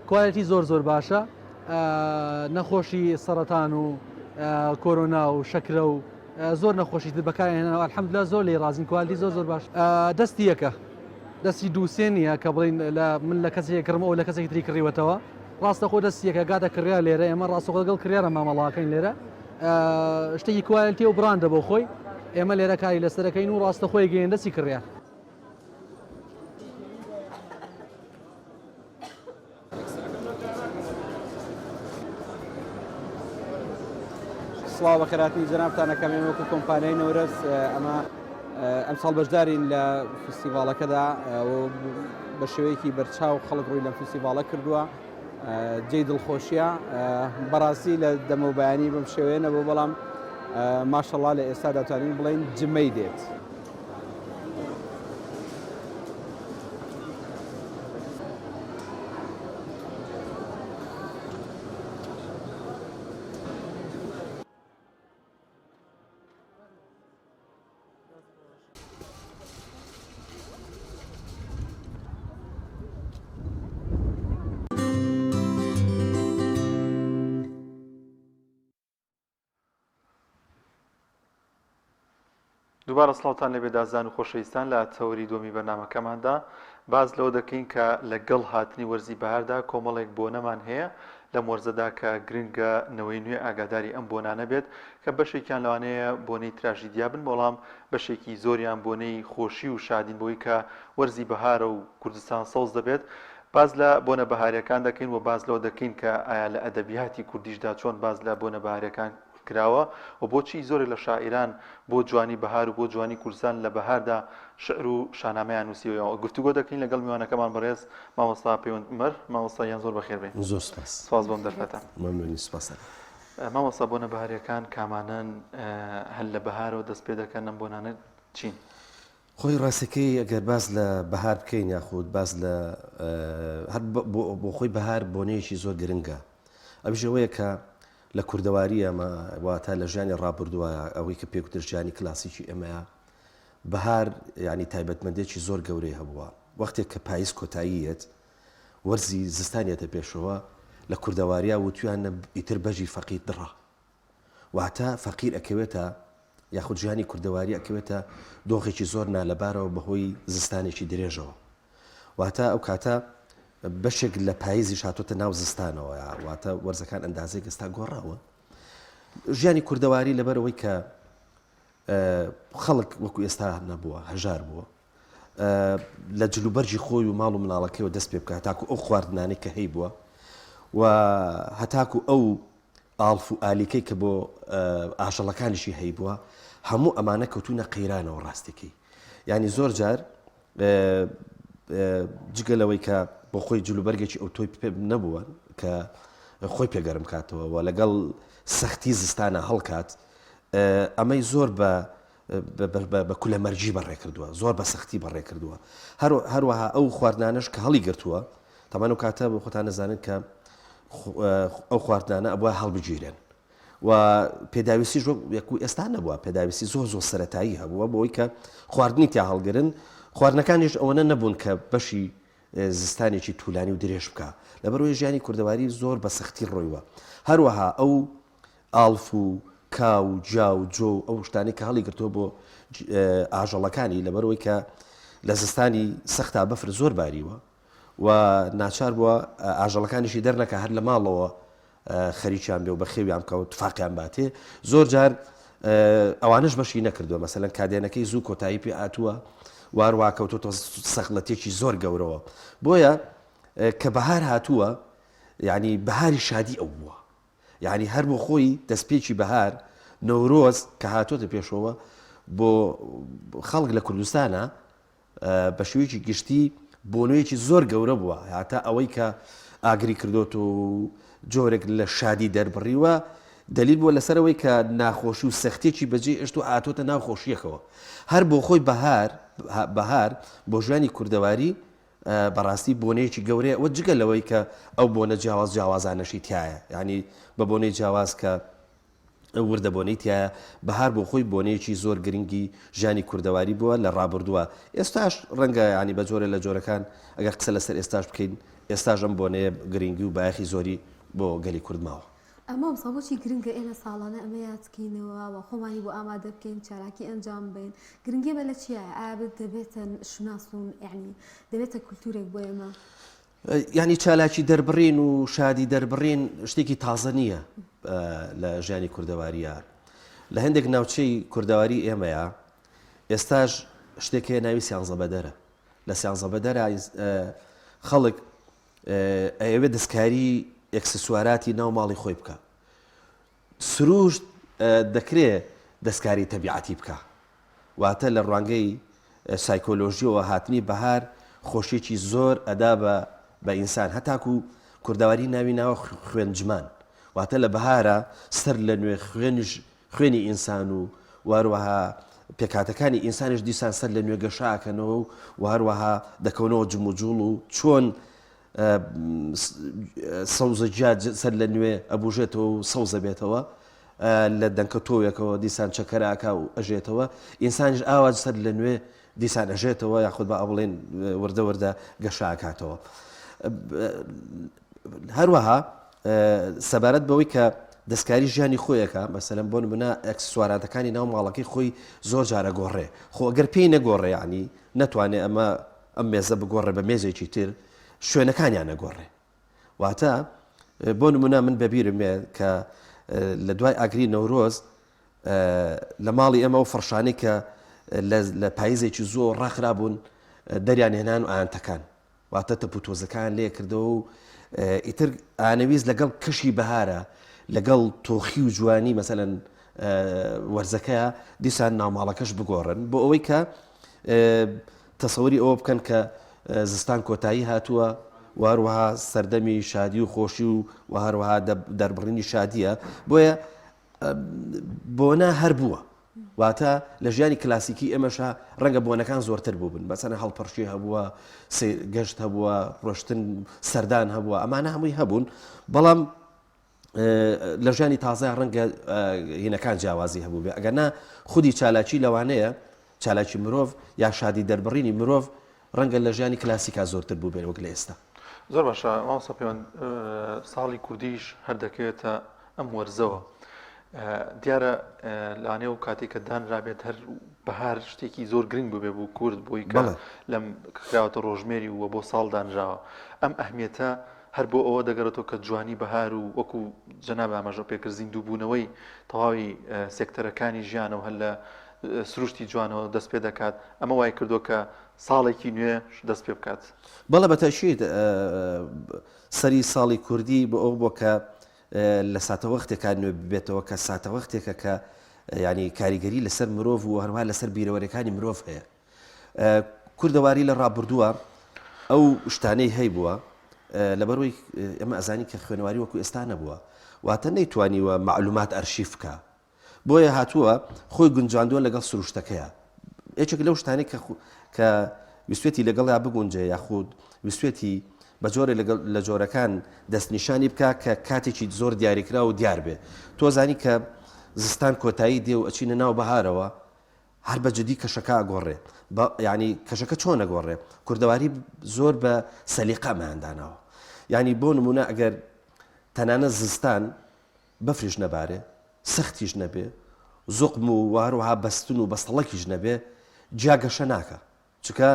Speaker 9: کوالەتی زۆر زۆر باشە نەخۆشی سەرەتان و کۆرۆنا و شەکرە و زۆر نەخۆشی بەکارهێنەوە الحەمدوللا زۆر لێ ڕازین کوالەتی زۆر زۆر باش دەستی یەکە دەستی دووسێ نیە کە بڵین من لە کەسێک کڕمەوە لە کەسێکی تری کڕیوەتەوە ڕاستەخۆ دەستی یەکە گاتە کڕیا لێرە ئێمە ڕاستەخۆ لەگەڵ کڕیارە مامەڵاکەین لێرە شتێکی کوالەتی و براندە بۆ خۆی ئێمە لێرە کاری لەسەرەکەین و ڕاستەخۆی گەیەندەسی کڕیا.
Speaker 10: سڵاو بەخێراتی جەنابتانەکەم ئێمە وەکو کۆمپانیای نەورەس ئەمە ئەمساڵ بەشدارین لە فستیڤالەکەدا بە شێوەیەکی بەرچاو خەڵک ڕووی لەم فستیڤالە کردووە جێی دڵخۆشیە بەڕاستی لە دەمەوبیانی بەم شێوەیە نەبوو بەڵام ماشەڵڵا لە ئێستا دەتوانین بڵین جمەی دێت.
Speaker 2: دووبارە سڵاوتان لەبێ دازان و خۆشەویستان لە تەوری دومی بەرنامەکەماندا باز لەوە دەکەین کە لەگەڵ هاتنی وەرزی بەهاردا کۆمەڵێک بۆنەمان هەیە لەم وەرزەدا کە گرنگە نەوەی نوێ ئاگاداری ئەم بۆنانە بێت کە بەشێکیان لەوانەیە بۆنەی تراژیدیا بن بەڵام بەشێکی زۆریان بۆنەی خۆشی و شادین بۆی کە وەرزی بەهارە و کوردستان سەوز دەبێت باز لە بۆنە بەهاریەکان دەکەین و باز لەوە دەکەین کە ئایا لە ئەدەبیاتی کوردیشدا چۆن باز لە بۆنە بەهاریەکان کراوە و بۆچی زۆرێک لە شاعران بۆ جوانی بەهار و بۆ جوانی کوردستان لە بەهاردا شعر و شانامەیان نووسیەوە گفتوگۆ دەکەین لەگەڵ میوانەکەمان بەڕێز مامۆستا پەیوەند عومەر مامۆستایان زۆر بەخێر بێ.
Speaker 11: زۆر سپاس.
Speaker 2: سپاس بۆم دەرفەتان.
Speaker 11: مەمنونی سپاس.
Speaker 2: مامۆستا بۆنە بەهاریەکان کامانن هەل لە بەهارەوە دەست پێ دەکەن ئەم بۆنانە چین؟
Speaker 11: خۆی ڕاستەکەی ئەگەر باز لە بەهار بکەین یاخود باز لە هەر بۆ خۆی بەهار بۆنەیەکی زۆر گرنگە ئەوژەوەیە کە لە کوردەواری ئەمە واتە لە ژیانی ڕابردووە ئەوەی کە پێکوتر ژیانی کلاسیکی ئەمەیە بەهار ینی تایبەتمەندێکی زۆر گەورەی هەبووە وەختێک کە پاییز کۆتاییەت وەرزی زستانیەتە پێشەوە لە کوردەواریە وتویانە ئیتر بەژی فەقیر دڕە واتە فەقیر ئەکەوێتە یاخود ژیانی کوردەواری ئەکەوێتە دۆخێکی زۆر نالەبارەوە بەهۆی زستانێکی درێژەوە واتە ئەو کاتە بەشێک لە پاییزی شاتۆتە ناو زستانەوە واتە وەرزەکان ئەندازەی گەستا گۆڕاوە ژیانی کوردەواری لەبەرەوەی کە خەڵک وەکو ئێستا نەبووە هەژار بووە لە جلوبەرجی خۆی و ماڵ و مناڵەکەیەوە دەست پێ بکە هەتاکو ئەو خواردنانەی کە هەی بووە و هەتاکو ئەو ئاڵف و ئالیکەی کە بۆ ئاژەڵەکانیشی هەی بووە هەموو ئەمانە کەوتونە قەیرانەوە ڕاستێکی یعنی زۆر جار جگەلەوەی کە بۆ خۆی جلوبەرگێکی ئەو تۆی پێ نەبووە کە خۆی پێگەرم کاتەوە و لەگەڵ سەختی زستانە هەڵکات ئەمەی زۆر بە کولەمەرجی بەڕێ کردووە زۆر بە سەختی بەڕێ کردووە هەروەها ئەو خواردنانەش کە هەڵی گرتووە تەمان و کاتە بۆ خۆتان نەزانن کە ئەو خواردنانە ئەبووە هەڵبگیرێن و پێداویستی یەکو ئێستا نەبووە پێداویستی زۆر سەرەتایی هەبووە بۆی کە خواردنی تیا هەڵگرن خواردنەکانیش ئەوەنە نەبوون کە بەشی زستانێکی توولانی و درێژ بکە لەبەرەوەی ژیانی کوردەواری زۆر بە سەختی ڕۆیوە هەروەها ئەو ئاڵف و کاو جا و جۆ ئەو شتانی کە هەڵی گرتووە بۆ ئاژەڵەکانی لەبەرەوەی کە لە زستانی سەختا بەفر زۆر باریوە و ناچار بووە ئاژەڵەکانیشی دەرنەکە هەر لە ماڵەوە خەریکیان بێ و بە خێویان بکە و تفاقیان باتێ زۆر جار ئەوانش بەشی نەکردووە مەسەلەن کادێنەکەی زوو کۆتایی پێ ئاتووە وارووا کەوتۆتە سەخلەتێکی زۆر گەورەوە بۆیە کە بەهار هاتووە یعنی بەهاری شادی ئەو بووە یعنی هەر بۆ خۆی دەستپێکی بەهار نەورۆز کە هاتوۆتە پێشەوە بۆ خەڵک لە کوردستانە بە شێوەیەکی گشتی بۆنوەیەکی زۆر گەورە بووە هاتا ئەوەی کە ئاگری کردوت و جۆرێک لە شادی دەربڕیوە دلیل بووە لەسەرەوەی کە ناخۆشی و سەختێکی بەجێ ئەشت و ئاتۆتە ناو خۆشیەکەوە هەر بۆ خۆی بەهار بۆ ژیانی کوردەواری بەڕاستی بۆنەیەکی گەورەیە وە جگە لەوەی کە ئەو بۆنە جیاوازانەشی تایە ینی بە بۆنەی جیاواز کە وردە بۆنەی تایە بەهار بۆ خۆی بۆنەیەکی زۆر گرنگی ژیانی کوردەواری بووە لە ڕابردووە ئێستاش ڕەنگە ینی بە جۆرە لە جۆرەکان ئەگەر قسە لەسەر ئێستاش بکەین ئێستاش ئەم بۆنەیە گرنگی و بایەخی زۆری بۆ گەلی کوردماوە
Speaker 1: ئەمە سەبۆکی گرنگە ئێمە ساڵانە ئەمە یادکەینەوە و خۆمانی بۆ ئامادە بکەین چالاکی ئەنجام بین گرنگی بە لە چیە ئابێت دەبێتە شناسون یعنی دەبێتە کولتورێک بۆ ئێمە
Speaker 11: یعنی چالاکی دەربڕین و شادی دەربڕین شتێکی تازە نییە لە ژیانی کوردەواریە لە هەندێک ناوچەی کوردەواری ئێمەیە ئێستاش شتێکەیە ناوی سیانزە بەدەرە لە سیانزە بەدەرە خەڵک ئەوێ دەستکاری ئەکسسواراتی ناو ماڵی خۆی بکە سروش دەکرێت دەستکاری تەبیعەتی بکە واتە لە ڕوانگەی سایکۆلۆژیەوە هاتنی بەهار خۆشیێکی زۆر ئەدا بە ئینسان هەتاکو کوردەواری ناوی ناوە خوێنجمان واتە لە بەهارە سەر لە نوێ خوێنی ئینسان و واروەها پێکاتەکانی ئینسانش دیسان سەر لە نوێ گەشاکەنەوە و هەروەها دەکەونەوە جموجوڵ و چۆن سەوزە جات سەر لە نوێ ئەبوژێتەوە و سەوزە بێتەوە لە دەنکە تۆیەکەوە دیسان چەکەراکە و ئەژێتەوە ئینسانش ئاواز سەر لە نوێ دیسان ئەژێتەوە یاخود بە ئەوڵێن وردە وردە گەشاکاتەوە هەروەها سەبارەت بەوەی کە دەستکاری ژیانی خۆیەکە مەسەلەن بۆ نمونە ئەکسسواراتەکانی ناو ماڵەکەی خۆی زۆر جارە گۆڕێ خۆ ئەگەر پێی نەگۆڕێ ینی نەتوانێت ئەم مێزە بگۆڕێ بە مێزێکی تر شوێنەکانیان نەگۆڕێ واتە بۆ نمونە من بەبیرم کە لە دوای ئاگری نەورۆز لە ماڵی ئێمە و فڕشانەی کە لە پاییزێکی زۆر ڕاخرابوون دەریان هێنان و ئاەنتەکان واتە تەپوتۆزەکان لێ کردەوە و ئیتر ئانەویست لەگەڵ کەشی بەهارە لەگەڵ تۆخی و جوانی مەسەلەن وەرزەکەیە دیسان ناوماڵەکەش بگۆڕن بۆ ئەوەی کە تەسەوری ئەوە بکەن کە زستان کۆتایی هاتووە واروها سەردەمی شادی و خۆشی و هەروەها دەربڕینی شادیە بۆیە بۆنە هەر بووە واتە لە ژیانی کلاسیکی ئێمەشە ڕەنگە بۆنەکان زۆرتر بووبن بەچەنە هەڵپەرشی هەبووە گەشت هەبووە ڕۆشتن سەردان هەبووە ئەمانە هەمووی هەبوون بەڵام لە ژیانی تازای ڕەنگە هینەکان جیاوازی هەبوو بێ ئەگەرنا خودی چالاکی لەوانەیە چالاکی مرۆڤ یا شادی دەربڕینی مرۆڤ ڕەنگە لە ژیانی کلاسیکا زۆرتر بوو بێن وەک لە ئێستا
Speaker 2: زۆر باشە مامۆستا پەیوەند ساڵی کوردیش هەر دەکەوێتە ئەم وەرزەوە دیارە لاانێ و کاتێک کە دانرابێت هەر بەهار شتێکی زۆر گرنگ ببێ بوو کورد بۆی کە لەم کراوەتە ڕۆژمێری وە بۆ ساڵ دانراوە ئەم ئەهمیەتە هەر بۆ ئەوە دەگەڕێتەوە کە جوانی بەهار و وەکو جەناب ئاماژە پێکرد زیندوو بوونەوەی تەواوی سێکتەرەکانی ژیانەوە هەر لە سروشتی جوانەوە دەست پێ دەکات ئەمە وای کردو کە ساڵێکی نوێ دەست پێ بکات
Speaker 11: بەڵێ بەتەشید سەری ساڵی کوردی بۆ ئەو بۆ کە لە ساتە وەختێکان نوێ ببێتەوە کە ساتە وەختێکە کە ینی کاریگەری لەسەر مرۆڤ و هەروە لەسەر بیرەوەریەکانی مرۆڤ هەیە کوردەواری لە ڕابردووە ئەو شتانەی هەی بووە لەبەرەوەی ئەمە ئەزانی کە خوێنەواری وەکو ئێستا نەبووە واتە نەیتوانیوە معلومات ئەرشیف بکە بۆیە هاتووە خۆی گونجاندووە لەگەڵ سروشتەکەیە یەکێک لەو شتانەی کە ویسوێتی لەگەڵا بگونجێ یاخود ویسوێتی بە جۆرە لە جۆرەکان دەستنیشانی بکە کە کاتێکی زۆر دیاریکرا و دیار بێ تۆ زانی کە زستان کۆتایی دێ و ئەچینە ناو بەهارەوە هەر بە جدی کەشەکە ئەگۆڕێ ینی کەشەکە چۆن ئەگۆڕێ کوردەواری زۆر بە سەلیقەمەیاندانەوە ینی بۆ نمونە ئەگەر تەنانە زستان بەفریش نەبارێ سەختیش نەبێ زوقم و واروها بەستن و بەستەڵەکیش نەبێ جیاگەشە ناکە چکە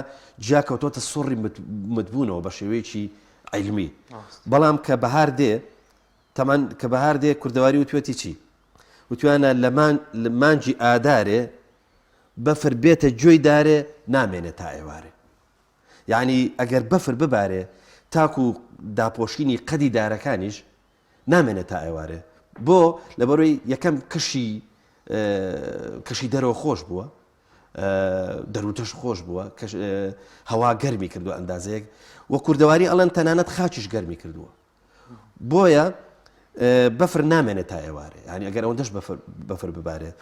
Speaker 11: جیاکەوتۆتە سوڕی متبوونەوە بە شێوەیەکی عیلمی بەڵام کە بەهار دێ تەمان کە بەهار دێ کوردەواری وتوێتی چی وتوانە لە مانجی ئادارێ بەفر بێتە گوێی دارێ نامێنێت تا ئێوارێ یعنی ئەگەر بەفر ببارێ تاکو و داپۆشینی قەدی دارەکانیش نامێنێت تا ئێوارێ بۆ لەبەرەوەی یەکەم کەشی دەرەوە خۆش بووە دەروتەش خۆش بووە هەوا گەرمی کردو ئەندازەیەک وە کوردەواری ئەڵەن تەنانەت خاچیش گەرمی کردووە بۆیە بەفر نامێنێت تا ئێوارێ ینی ئەگەر ئەوەندەش بەفر ببارێت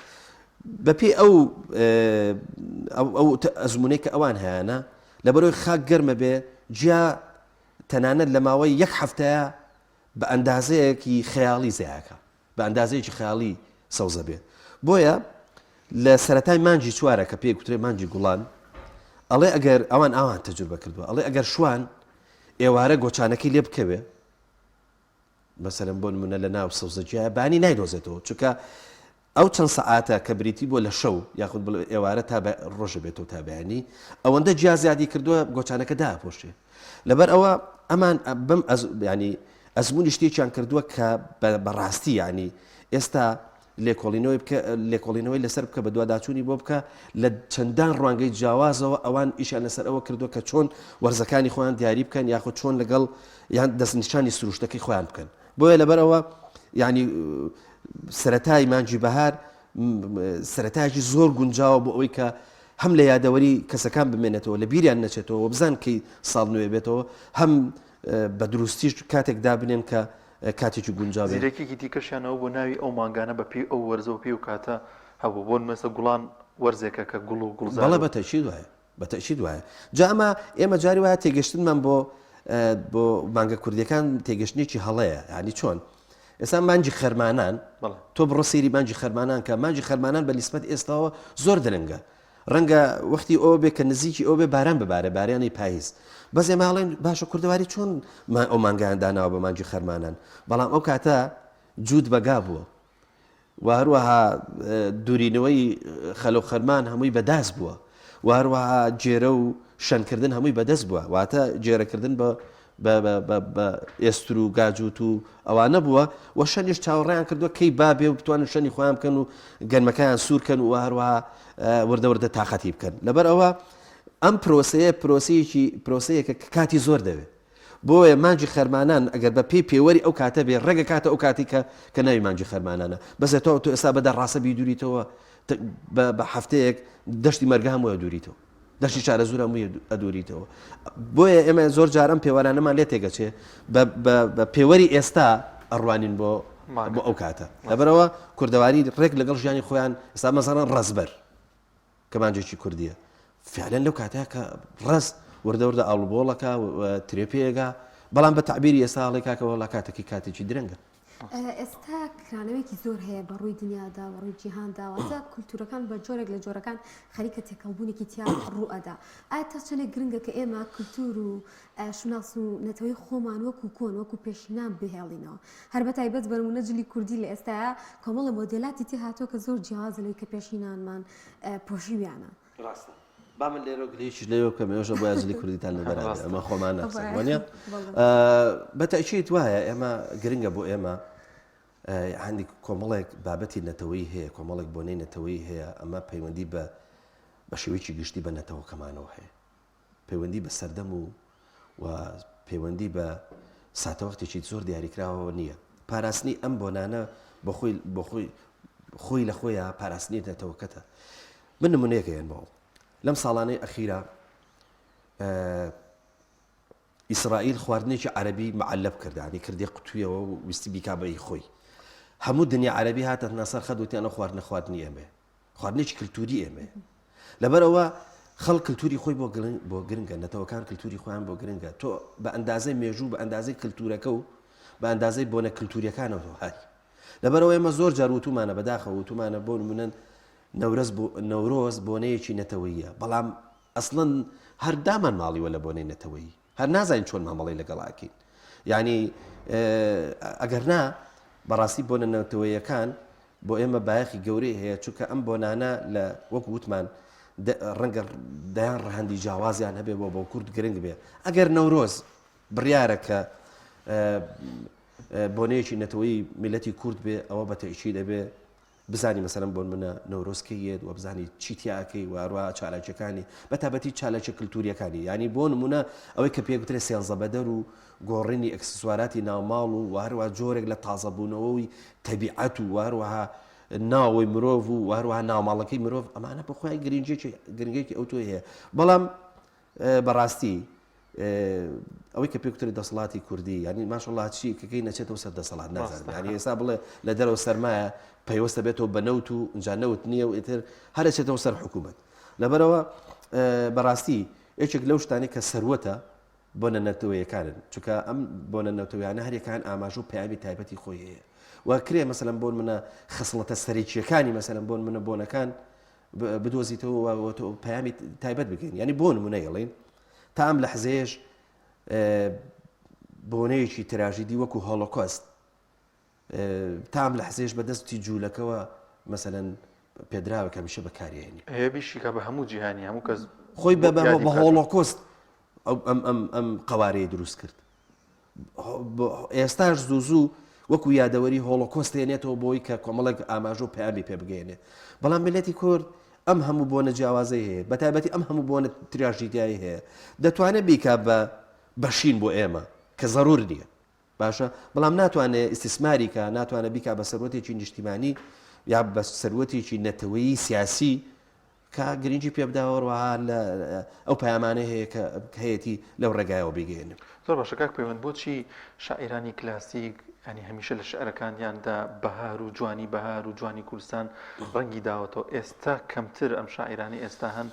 Speaker 11: بەپێی ئەو ئەزمونەی کە ئەوان هەیەە لەبەرەوەی خاک گەرمە بێ جیا تەنانەت لە ماوەی یەک هەفتەیە بە ئەندازەیەکی خەیاڵی زیاکە بە ئەندازەیەکی خەیاڵی سەوزە بێ بۆیە لە سەرەتای مانجی چوارە کە پێی کوترێ مانجی گوڵان ئەڵێ ئەگەر ئەوان تەجروبە کردووە ئەڵێ ئەگەر شوان ئێوارە گۆچانەکەی لێ بکەوێ مەسەرەن بۆ نمونە لە ناو سەوزەجیایە بانی نایدۆزێتەوە چونکە ئەو چەند سەعاتە کە بریتی بۆ لە شەو یاخود ئێوارە تا ڕۆژە بێتەوە تابیانی ئەوەندە جیا زیادی کردووە گۆچانەکە داپۆشێ لەبەر ئەوە ئەمان بەم ینی ئەزمموی شتێکیان کردووە کە بەڕاستی ینی ئێستا لێکۆڵینەوەی لەسەر بکە بە دوواداچوونی بۆ بکە لە چەندان ڕوانگەی جیاوازەوە ئەوان ئیشان لەسەر ئەوە کردووە کە چۆن وەرزەکانی خۆیان دیاری بکەن یاخود چۆن لەگەڵ یان دەستنیشانی سروشتەکەی خۆیان بکەن بۆیە لەبەرەوە ینی سەرەتای مانجی بەهار سەرەتایکی زۆر گونجاوە بۆ ئەوەی کە هەم لە یادەوەری کەسەکان بمێنێتەوە لە بیریان نەچێتەوە بزان کەی ساڵ نوێ بێتەوە هەم بە دروستیش کاتێک دابنێن کە کاتێکی گونجاو
Speaker 2: زیرەکێکی دیکەشیانەوە بۆ ناوی ئەو ماگانە بە پێی ئەو وەرزە و پێی و کاتە هەبوو بۆن مەسە گوڵان وەرزێکە کە گوڵ و گوڵزار
Speaker 11: بەڵێ بەتەشید وایە جا ئەمە ئێمە جاری وایە تێگەشتنمان بۆ مانگە کوردیەکان تێگەشتێکی هەڵەیە ینی چۆن ئێستا مانجی خەرمانان تۆ بڕۆ سەیری مانجی خەرمانان کە مانجی خەرمانان بە لیسبەت ئێستاوە زۆر درەنگە ڕەنگە وەختی ئەوە بێ کە نزیکی ئەو بێ باران ببارە باریانی پاییز بەس ئێمە هەڵێن باشە کوردەواری چۆن ئەو مانگیان داناوە بە مانجی خەرمانان بەڵام ئەو کاتە جوود بەگا بووە و هەروەها دوورینەوەی خەلە و خەرمان هەمووی بەداست بووە و هەروەها جێرە و شەنکردن هەمووی بەدەست بووە واتە جێرەکردن بە ئێستر و گاجوت و ئەوانە بووە و شەنیش چاوەڕێیان کردووە کەی بابێ و بتوانن شەنی خۆیان بکەن و گەرمەکەیان سوورکەن و هەروەها وردە تاقەتی بکەن لەبەر ئەوە ئەم پرۆسەیەکە کاتی زۆر دەوێت بۆیە مانجی خەرمانان ئەگەر بە پێوەری ئەو کاتە بێ ڕێگە کاتە ئەو کاتی کە ناوی مانجی خەرمانانە بەسێت تۆ ئێستا بەدا ڕاستە بی دووریتەوە بە هەفتەیەک دەشتی مەرگە هەمووە دووریتەوە دەشتی چارە زۆر هەمووی ئەدووریتەوە بۆیە ئێمە زۆر جارم پێوەرانەمان لێ تێگەچێ بە پێوەری ئێستا ئەڕوانین بۆ ئەو کاتە لەبەرەوە کوردەواری ڕێک لەگەڵ ژیانی خۆیان ئێستا مەزانن ڕەزبەر کە مانجێکی کوردیە فعلەن لەو کاتەیە کە ڕەز وردە ئاڵوبۆڵەکە ترێپەیەگا بەڵام بە تعبیری ئێستا هەڵی کاکەوە لە کاتێکی درەنگە
Speaker 1: ئێستا کرانەوەیکی زۆر هەیە بە ڕووی دنیادا بە ڕووی جیهانداواتە کولتورەکان بە جۆرێک لە جۆرەکان خەریکە تێکەڵبوونێکی تیا ڕوئەدا ئایا تا چەندێک گرنگە کە ئێمە کولتور و شناس و نەتەوەی خۆمان وەکو کۆن وەکو پێشینان بهێڵینەوە هەر بە تایبەت بەرمونە جلی کوردی لە ئێستاە کۆمەڵە مۆدێلاتی تێ هاتۆ کە زۆر جیاوازە لەوەی کە پێشینانمان پۆشیویانە
Speaker 11: ڕاستە با من لێرە گرێکی لێەوە کە مێژە بۆ یاجلی کوردیتان لەبەر ئەمە خۆمان نەوانە بەتەچیت وایە ئێمە گرنگە بۆ ئێمە هەندێک کۆمەڵێک بابەتی نەتەوەی هەیە کۆمەڵێک بۆنەی نەتەوەی هەیە ئەمە پەیوەندی بە شێوەیەکی گشتی بە نەتەوەکەمانەوە هەیە پەیوەندی بە سەردەم و پەیوەندی بە ساتەوەختێکی زۆر دیاریکراوەوە نییە پاراستنی ئەم بۆنانە خۆی لە خۆیان پاراستنی نەتەوەکەتە من نمونەیەکەیان بەوە لەم ساڵانەی ئەخیرە ئیسرائیل خواردنێکی عەرەبی معەلەب کردانی کردی قوتوویەوە و ویستی بیکا بەی خۆی هەموو دنیا عەرەبی هاتە نەسەر خەدوتیانە خواردنی ئێمە خواردنێکی کللتوری ئێمە لەبەرەوە خەڵ کللتوری خۆی بۆ گرنگە نەتەوەکان کللتوری خۆیان بۆ گرنگە تۆ بە ئەندازەی مێژوو بە ئەندازەی کللتورەکە و بە ئەندازەی بۆنە کللتوریەکانەوە هاي لەبەرەوە ئێمە زۆر جار وتومانە بەداخەوە وتومانە بۆ نمونەن نەورۆز بۆنەیەکی نەتەوەیە بەڵام ئەسڵەن هەردامان ماڵیوە لە بۆنەی نەتەوەی هەر نازانین چۆن مامەڵی لەگەڵاکەین یعنی ئەگەر نا بەڕاستی بۆنە نەتەوەیەکان بۆ ئێمە بایەخی گەورەی هەیە چونکە ئەم بۆنانە لە وەک وتمان ڕەنگە دەیان ڕەهەندی جیاوازیان هەبێ بۆ کورد گرنگ بێ ئەگەر نەورۆز بڕیارە کە بۆنەیەکی نەتەوەی میلەتی کورد بێ ئەوە بە تەئکید دەبێ بزانی مەسەلەن بۆ منە نەورۆزکەیت و بزانی چیتیاکەی واروە چالاکیەکانی بە تابەتی چالەکی کللتوریەکانی ینی بۆ نمونە ئەوەی کە پێگوترێ سێنزە بەدەر و گۆڕینی ئەکسسوارات ناوماڵ و واروە جۆرێک لە تازەبوونەوەی تەبیعەت و واروەها ناوەی مرۆڤ و واروەها ناوماڵەکەی مرۆڤ ئەمانە بەخوای گرنگێکی ئەو تۆ هەیە بەڵام بەڕاستی ئەوەی کە پێکتری دەسەڵاتی کوردی ینی ماشەڵڵا چی کەکەی نەچێتەوە سەر دەسەڵات نازانم ینی ئێستا بڵێ لە دەرەوە سەرمایە پەیوەستە بێتەوە بە نەوت و اینجا نەوت نییە و ئیتر هەرچێتەوە سەر حکوومەت لەبەرەوە بەڕاستی یەکێک لەو شتانی کە سەروەتە بۆنە نەتەوەیەکانن چونکە ئەم بۆنە نەتەوەیانە هەریەکان ئاماژ و پەیامی تایبەتی خۆی هەیە و کرێ مەسەلەن بۆن منە خەسڵەتە سەرێکیەکانی مەسەلەن بۆن منە بۆنەکان بدۆزیتەوە پەیامی تایبەت بگەین ینی بۆ نمونە گەڵین تا ئەم لە حزێش بۆنەیەکی تراژیدی وەکو هۆڵۆکۆست تام لە حزێش بەدەستی جوولەکەەوە مەسەلەن پێدراوە کە میشە بەکارێنی
Speaker 2: هەیەبیشیکە بە هەموو جیهانی هەموو کەس
Speaker 11: خۆی بە هۆڵۆکۆست ئەم قەوارەیە دروست کرد ئێستاش زوو وەکو یادەوەری هۆڵۆکۆستێنێتەوە بۆی کە کۆمەڵێک ئاماژ و پەیامی پێ بگەێنێ بەڵام ملەتی کورد ئەم هەموو بۆنە جیاوازەی هەیە بە تایبەتی ئەم هەموو بۆنە تراژیدایی هەیە دەتوانێت بیکا بەشین بۆ ئێمە کە زەرور نییە باشە بەڵام ناتوانێت ئیسtisماریکە ناتوانێت بیکا بە سەروەتێکی نیشتیمانی یا بە سەروەتێکی نەتەوەیی سیاسی کە گرنگی پێ بداوەڕەوە لە ئەو پەیامانە هەیە کە هەیەی لەو ڕێگایەوە بگەێنن
Speaker 2: زۆر باشە کاک پەیوەند بۆچی شاعیرانی کلاسیک ینی هەمیشە لە شعرەکانیاندا بەهار و جوانی بەهار و جوانی کوردستان ڕەنگی داوەتەوە ئێستا کەمتر ئەم شاعیرانی ئێستا هەن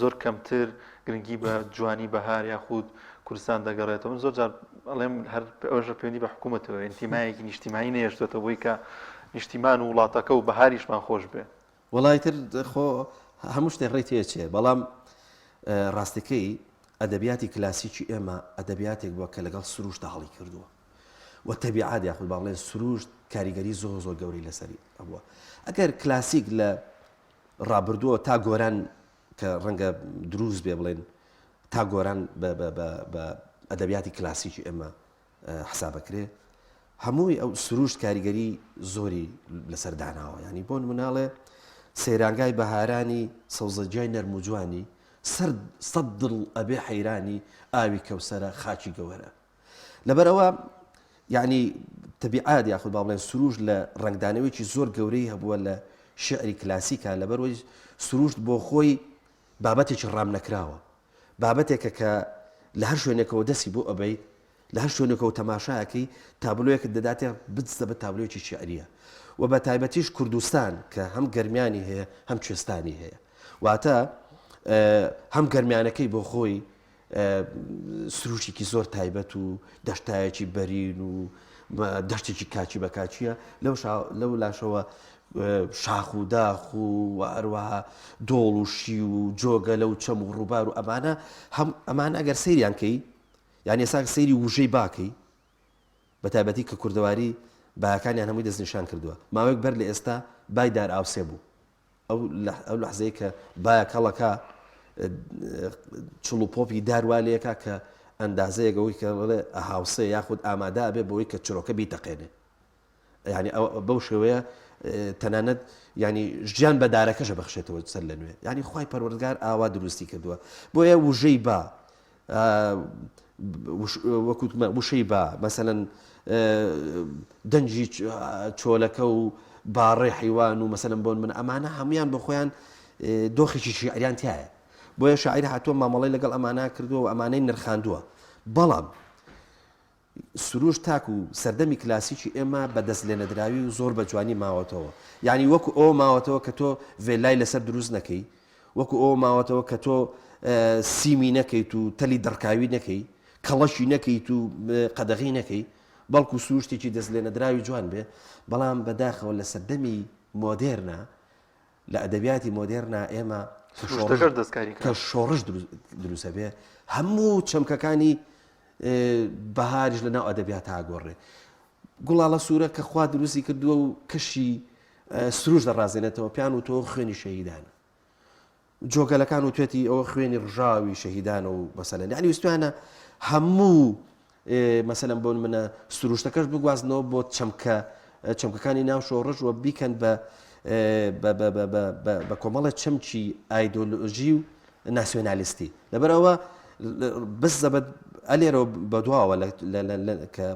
Speaker 2: زۆر کەمتر گرنگی بە جوانی بەهار یاخود کوردستان دەگەڕێتەوە من زۆر جار ئەڵێم هەر ئەوژە پەیوەندی بە حکوومەتەوە ئینتیمایەکی نیشتیمانی نەهێشتوێتەوە بۆی کە نیشتیمان و وڵاتەکە و بەهاریشمان خۆش بێ
Speaker 11: وڵای تر خۆ هەموو شتێک ڕێی تێچێ بەڵام ڕاستەکەی ئەدەبیاتی کلاسیکی ئێمە ئەدەبیاتێک بووە کە لەگەڵ سروشتە هەڵی کردووە و تەبیعات یاخود باڵێن سروشت کاریگەری زۆر گەوری لەسەری ئەوە ئەگەر کلاسیک لە ڕابردووە تا گۆران کە ڕەنگە دروست بێ بڵێن تا گۆران بە ئەدەبیاتی کلاسیکی ئێمە حسابەکرێ هەمووی ئەو سروشت کاریگەری زۆری لەسەر داناوە ینی بۆ مناڵێ سەیرانگای بەهارانی سەوزەجای نەرم و جوانی سەد دڵ ئەبێ حەیرانی ئاوی کەوسەرە خاچی گەوەرە لەبەرەوە یعنی تەبیعات یاخود با بڵێن سروشت لە ڕنگدانەوەیکی زۆر گەورەی هەبووە لە شعری کلاسیکە لەبەرەوەی سروشت بۆ خۆی بابەتێکی ڕام نەکراوە بابەتێکە کە لە هەر شوێنێکەوە دەستی بۆ ئەبەیت لە هەر شوێنێکەوە تەماشایەکەی تابلۆیەکە دەداتێ بچدە بە تابلۆیەکی شعریە و بە تایبەتیش کوردستان کە هەم گەرمیانی هەیە هەم کوێستانی هەیە واتە هەم گەرمیانەکەی بۆ خۆی سروشتێکی زۆر تایبەت و دەشتایەکی بەرین و دەشتێکی کاچی بە کاچیە لەو لاشەوە شاخ و داخ و هەروەها دۆڵ و شی و جۆگە لەو چەم و ڕووبار و ئەمانە ئەگەر سەیریان کەی یان ێسا سەیری وژەی باکەی بە تایبەتی کە کوردەواری باەکانیان هەمووی دەستنیشان کردووە ماوەیەک بەر لە ئێستا بای دار ئاوسێ بوو ئەو لەحزەیە کە باە کەڵەکە چڵ و پۆپی داروالەیەکە کە ئەندازەیەکەوەی کە بڵێ هاوسێ یاخود ئامادا بێ بەوەی کە چڕۆکە بیتەقێنێ ینی بەو شێوەیە تەنانەت ینی ژیان بەدارەکەشە بەخشێتەوە سەر لە نوێ ینی خی پەروەردگار ئاوا دروستی کردووە بۆیە وژەی با وشەی با مەسەەن دەنجی چۆلەکە و باڕێ حیوان و مەسەلەن بۆن من ئەمانە هەمویان بە خۆیان دۆخێکی شیعریان تایە بۆیە شاعیر هاتووە مامەڵی لەگەڵ ئەمانە کردووە و ئەمانەی نرخاندووە بەڵام سروش تاک و سەردەمی کلاسیکی ئێمە بەدەست لێ نەدراوی و زۆر بە جوانی ماوەتەوە یعنی وەکو ئەو ماوەتەوە کە تۆ ڤێلای لەسەر دروست نەکەی وەکو ئەو ماوەتەوە کە تۆ سیمی نەکەیت و تەلی دڕکاوی نەکەی کەڵەشی نەکەیت و قەدەغی نەکەی بەڵکو سروشتێکی دەست لێ نەدراوی جوان بێ بەڵام بەداخەوە لە سەردەمی مۆدێرنا لە ئەدەبیاتی مۆدێرنا ئێمە کە شۆڕش دروستە بێ هەموو چەمکەکانی بەهاریش لە ناو ئەدەبیات هاگۆڕێ گوڵاڵە سوورە کە خوا دروستی کردووە و کەشی سروش دەڕازێنێتەوە پیان و تۆ خوێنی شەهیدانە جۆگەلەکان و توێتی ئەوە خوێنی ڕژاوی شەهیدانە و مەسەلەن یعنی ویستوانە هەموو مەسەلەن بۆن منە سروشتەکەش بگوازنەوە بۆ چەمکەکانی ناو شۆڕژ و بیکەن بە کۆمەڵە چەمکی ئایدۆلۆژی و ناسیۆنالیستی لەبەرەوە بس زەبەت ئەلێرەوە بەدواوە کە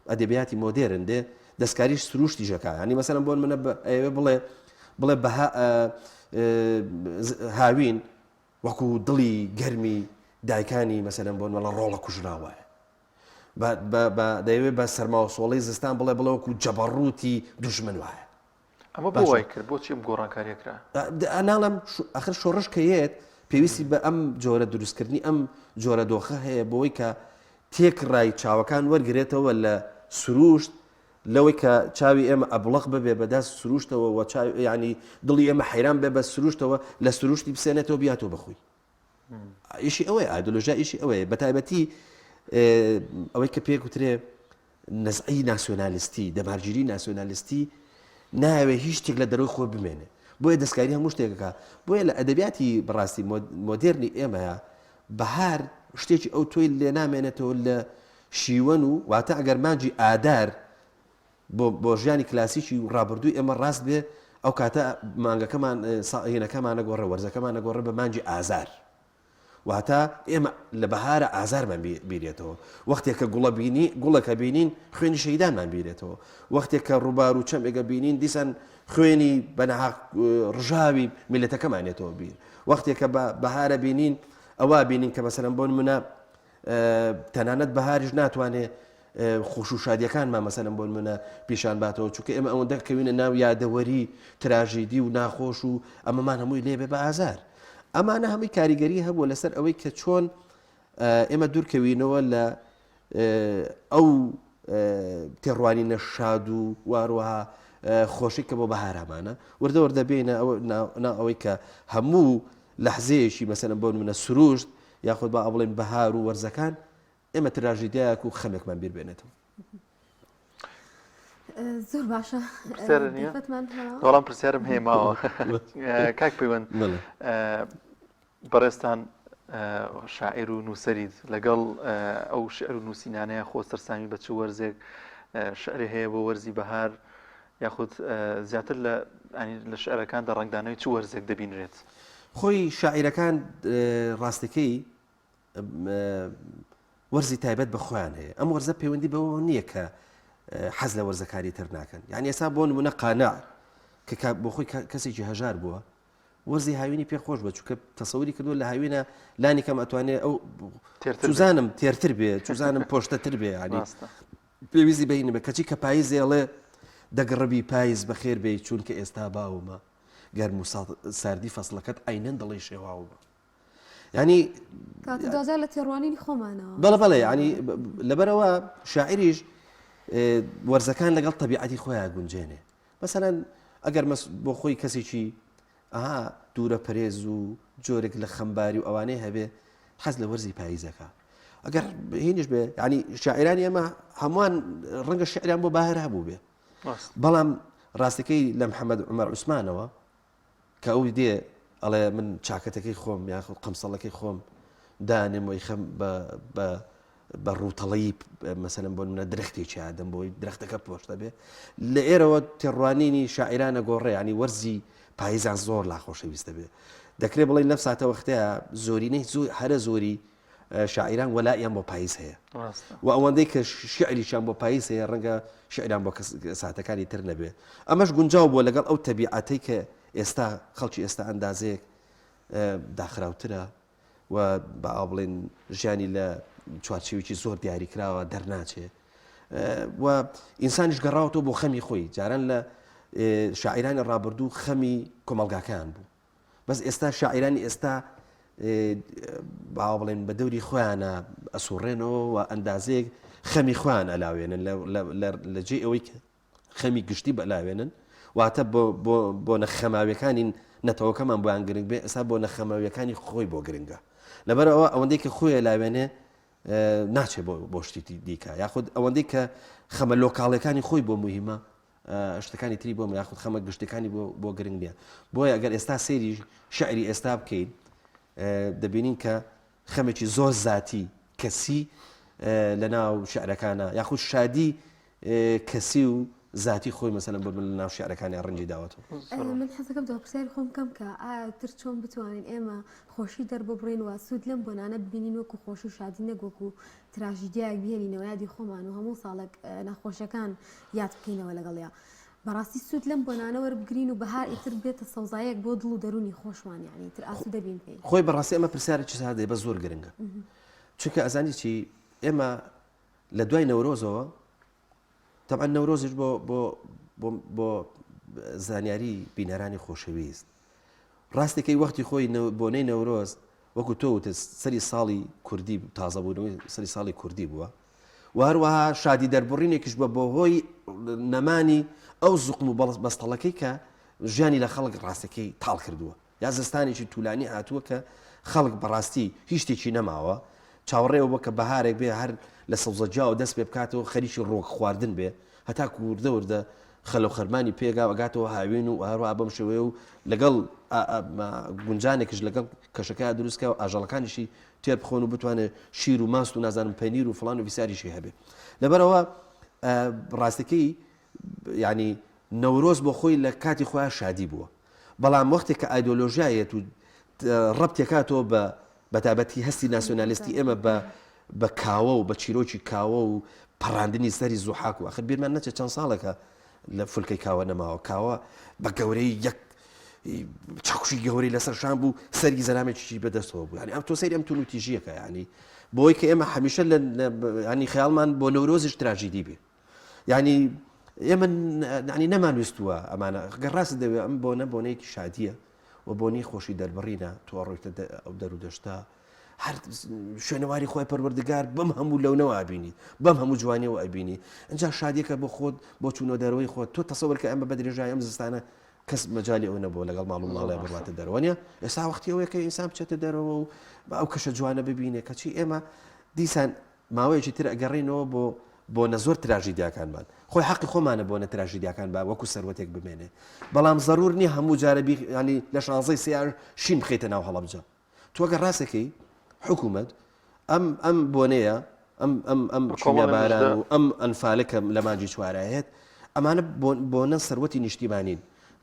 Speaker 11: ئەدەبیاتی مۆدێرن دێ دەستکاریش سروشتی ژەکە ینی مەسەلەن بۆن منە ئەوێ بڵێ هاوین وەکو دڵی گەرمی دایکانی مەسەلەن بۆن مەڵە ڕۆڵە کوژراوایە دەیەوێت بە سەرماوە سۆڵەی زستان بڵێ بڵەوەکو جەبەڕوتی دوژمن وایە
Speaker 2: ئەمە بۆ وای کرد بۆ چیم گۆڕانکاریەکرا
Speaker 11: ناڵم ئەخر شۆڕش کەیت پێویستی بە ئەم جۆرە دروستکردنی ئەم جۆرە دۆخە هەیە بۆی کە تێکڕای چاوەکان وەرگێتەوە لە سروشت لەوەی کە چاوی ئێمە ئەبڵق ببێ بەدەست سروشتەوە و ینی دڵی ئێمە حەیران بێ بە سروشتەوە لە سروشتی بسێنێتەوە بیاتەوە بخۆی ئیشی ئەوەیە ئایدۆلۆژیا ئیشی ئەوەیە بە تایبەتی ئەوەی کە پێک وترێ نەزعی ناسیۆنالیستی دەمارگیری ناسیۆنالیستی ناوێ هیچ شتێک لە دەرەوەی خۆ بمێنێ بۆیە دەستکاری هەموو شتێکەکە بۆیە لە ئەدەبیاتی بەڕاستی مۆدێرنی ئێمەیە بەهار شتێکی ئەو تۆی لێ نامێنێتەوە لە شیوەن و واتە ئەگەر مانجی ئادار بۆ ژیانی کلاسیکی و ڕابردووی ئێمە ڕاست بێ ئەو کاتە مانگەکەمان هێنەکەمانە گۆڕە وەرزەکەمانە گۆڕە بە مانجی ئازار واتە ئێمە لە بەهارە ئازارمان بیرێتەوە وەختێک کە گوڵەکە بینین خوێنی شەیدانمان بیرێتەوە وەختێک کە ڕووبار و چەمێگە بینین دیسان خوێنی بەنەحاق ڕژاوی میلەتەکەمانێتەوە بیر وەختێک کە بەهارە بینین ئەوە بینین کە مەسەلەن بۆن منە تەنانەت بەهاریش ناتوانێت خۆش و شادیەکانمان مەسەلەن بۆن منە پیشان باتەوە چونکە ئێمە ئەوەندە کەوینە ناو یادەوەری تراژیدی و ناخۆش و ئەمەمان هەمووی لێبێ بە ئازار ئەمانە هەمووی کاریگەری هەبووە لەسەر ئەوەی کە چۆن ئێمە دوورکەوینەوە لە ئەو تێڕوانی نەشاد و واروەها خۆشی کە بۆ بەهارامانە وردە وەردەبێنە ئەوەی کە هەموو لەحزەیەشی مەسەلەن بۆن منە سروشت یاخود بە ئەڵێن بەهار و وەرزەکان ئێمە تراژیدایەک و خەمێکمان بیر بێنێتەوە
Speaker 1: زۆر باشە
Speaker 2: دەوڵام پرسیارم هەیە ماوە کاک پەیوەند بەڕێستان شاعیر و نووسەریت لەگەڵ ئەو شعر و نووسینانەیە خۆسەرسامی بە چ وەرزێک شعری هەیە بۆ وەرزی بەهار یاخود زیاتر لە شعرەکاندا ڕنگدانەوەی چ وەرزێک دەبینرێت
Speaker 11: خۆی شاعیرەکان ڕاستەکەی وەرزی تایبەت بە خۆیان هەیە ئەم وەرزە پەیوەندی بەوە نییە کە حەز لە وەرزەکاری تر ناکەن یعنی ئێستا بۆ نمونە قانع کە بۆ خۆی کەسێکی هەژار بووە وەرزی هاوینی پێ خۆش بە چونکە تەسەوری کردو لە هاوینە لانی کەم ئەتوانێت ئەو چوزانم تێرتر بێ چوزانم پۆشتەتر بێ ینی پێویستی بینی بە کەچی کە پاییزێڵێ دەگەڕبی پاییز بەخێر بێ چونکە ئێستا باومە گەرم و ساردی فەسڵەکەت ئەینەن دڵی شێواومە ینی
Speaker 1: کاتە دۆزار لە تێڕوانینی خۆمانەوە
Speaker 11: بەڵێ ینی لەبەرەوە شاعریش وەرزەکان لەگەڵ تەبیعەتی خۆیان گونجێنێ مەسەرەن ئەگەر بۆ خۆی کەسێکی ئاها دوورە پەرێز و جۆرێک لە خەمباری و ئەوانەیە هەبێ حەز لە وەرزی پاییزەکە ئەگەر هینش بێ ینی شاعرانی ئەمە هەمووان ڕەنگە شعریان بۆ باهر هەبوو بێ بەڵام ڕاستەکەی لە محەممەد عومەر عوسمانەوە کە ئەوی دێ ئەڵێ من چاکەتەکەی خۆم یاخود قەمسەڵەکەی خۆم دانم وی خەم بە ڕووتەڵی مەسەلەن بۆ منە درەختێکی ئادەم بۆی درەختەکە پۆشتە بێ لە ئێرەوە تێڕوانینی شاعرانە گۆڕێ ینی وەرزی پاییزان زۆر لا خۆشەویستە بێ دەکرێت بڵێ نەفساتە وەختەیە زۆرینەی هەرە زۆری شاعران وەلایان بۆ پاییز هەیە و ئەوەندەی کە شعریشان بۆ پاییز هەیە ڕەنگە شعران بۆ ساتەکانی تر نەبێ ئەمەش گونجاو بۆ لەگەڵ ئەو تەبیعەتەی کە ئێستا خەڵکی ئێستا ئەندازەیەک داخراوترە و بە ئاو بڵێن ژیانی لە چوارچێوێکی زۆر دیاریکراوە دەرناچێ و ئینسانیش گەڕاوەوە بۆ خەمی خۆی جاران لە شاعرانی ڕابردوو خەمی کۆمەلگاکان بوو بەس ئێستا شاعرانی ئێستا باوا بڵێن بە دەوری خۆیانە ئەسوڕێنەوە و ئەندازەیەک خەمی خۆیان ئەلاوێنن لە جێ ئەوەی خەمی گشتی بەلاوێنن واتە بۆ نەخەماویەکانی نەتەوەکەمان بۆیان گرنگ بێ ئێستا بۆ نەخەماویەکانی خۆی بۆ گرنگە لەبەرەوە ئەوەندەی کە خۆی لاوێنێ ناچێت بۆ شتی دیکە یاخود ئەوەندەی کە خەمە لۆکاڵەکانی خۆی بۆ مهمە شتەکانی تری بۆ یاخود خەمە گشتەکانی بۆ گرنگ نیە بۆیە ئەگەر ئێستا سێری شعری ئێستا بکەین دەبینین کە خەمێکی زۆر زاتی کەسی لە ناو شعرەکانە یاخود شادی کەسی و زاتی خۆی مەسەلەن بۆ لە ناو شعرەکانی ڕەنجی داوەتەوە
Speaker 1: من حەزەکەم دەوە پرسیاری خۆم کەم کە ئایا تر چۆن بتوانین ئێمە خۆشی دەرببڕین و سوود لەم بۆنانە ببینین وەکو خۆش و شادی نەگوەکو تراژیدیایەک بهێنینەوە یادی خۆمان و هەموو ساڵێک نەخۆشەکان یاد بکەینەوە لەگەڵیا بەڕاستی سوود لەم بۆنانە وەربگرین و بەهار ئیتر بێتە سەوزایەک بۆ دڵ و دەرونی خۆشمان یعنی تر ئاسوود دەبین پێی
Speaker 11: خۆی بەڕاستی ئەمە پرسیارێکی سادەیە بە زۆر گرنگە چونکە ئەزانی چی ئێمە لە دوای نەورۆزەوە طبعا نەورۆزش بۆ زانیاری بینەرانی خۆشەویست ڕاستێکی وەختی خۆی بۆنەی نەورۆز وەکو تۆ سەری ساڵی کوردی تازە بوونەوەی سەری ساڵی کوردی بووە و هەروەها شادی دەربڕینێکیش بە بۆ هۆی نەمانی ئەو زوقم و بەستەڵەکەی کە ژیانی لە خەڵک ڕاستەکەی تاڵ کردووە یا زستانێکی توولانی هاتووە کە خەڵک بەڕاستی هیچ شتێکی نەماوە چاوەڕێەوە بە کە بەهارێک بێ هەر لە سەوزەجا و دەست پێ بکاتەوە خەریکی ڕۆک خواردن بێ هەتا کووردە وردە خەلو خەرمانی پێگا ئەگاتەوە هاوین و هەروە بەم شێوەیە و لەگەڵ گونجانێکش لەگەڵ کەشەکە دروستکە و ئاژەڵەکانیشی تێر بخۆن و بتوانێت شیر و ماست و نازانم پەنیر و فڵان و ویساریشی هەبێ لەبەرەوە ڕاستەکەی ینی نەورۆز بۆ خۆی لە کاتی خۆیان شادی بووە بەڵام وەختێک کە ئایدۆلۆژیایەت و ڕەبتێکاتەوە بە تابەتی هەستی ناسیۆنالیستی ئێمە بە کاوە و بە چیرۆکی کاوە و پەڕاندنی سەری زوحاک و ئەخر بیرمان نەچێت چەند ساڵێکە لە فولکەی کاوە نەماوە کاوە بە گەورەی یەک چاکوشی گەورەی لەسەر شان بوو سەرگی زەرامێکی بەدەستەوە بوو ینی ئەم تۆ سەری ئەم تونوتیژیەکە ینی بۆی کە ئێمە هەمیشە ینی خەیاڵمان بۆ نەورۆزیش تراژیدی بێ ینی ئێمە ینی نەمانویستووە ئەمانە گەڕاست دەوێت ئەم بۆنەیەکی شادیە و بۆنی خۆشی دەربڕینە تۆ ڕۆیتە ئەو دەرودەشتا هەر شوێنەواری خۆی پەروەردگار بەم هەموو لەونەوە ئابینی بەم هەموو جوانیەوە ئەبینی ئەجا شادیەکە بۆ خۆت بۆ چوونەوە دەرەوەی خۆت تۆ تەسەوەر کە ئەمە بە درێژای ئەم زستانە کەس مەجای ئەوە نەبووە لەگەڵ ماڵ و ماڵی بڕاتە دەرەوەنیە ئێستا وەختی ئەوەیە کە ئینسان بچێتە دەرەوە و ئەو کەشە جوانە ببینێ کەچی ئێمە دیسان ماوەیەکی تر ئەگەڕێنەوە بۆ نەزۆر تراژیدیاکانمان خۆی حەقی خۆمانە بۆ نەتراژیدیاکان با وەکو سەروەتێک بمێنێ بەڵام زەرور نییە هەموو جارەبی ینی لە شانزەی سیار شین بخیتە ناو هەڵەبجە تۆگە ڕاستەکەی حکوومەت ئەم بۆنەیە ئەم باران و ئەم ئەنفالەکە لە مانجی چوارایەت ئەمانە بۆنە سەروەتی نیشتیمانین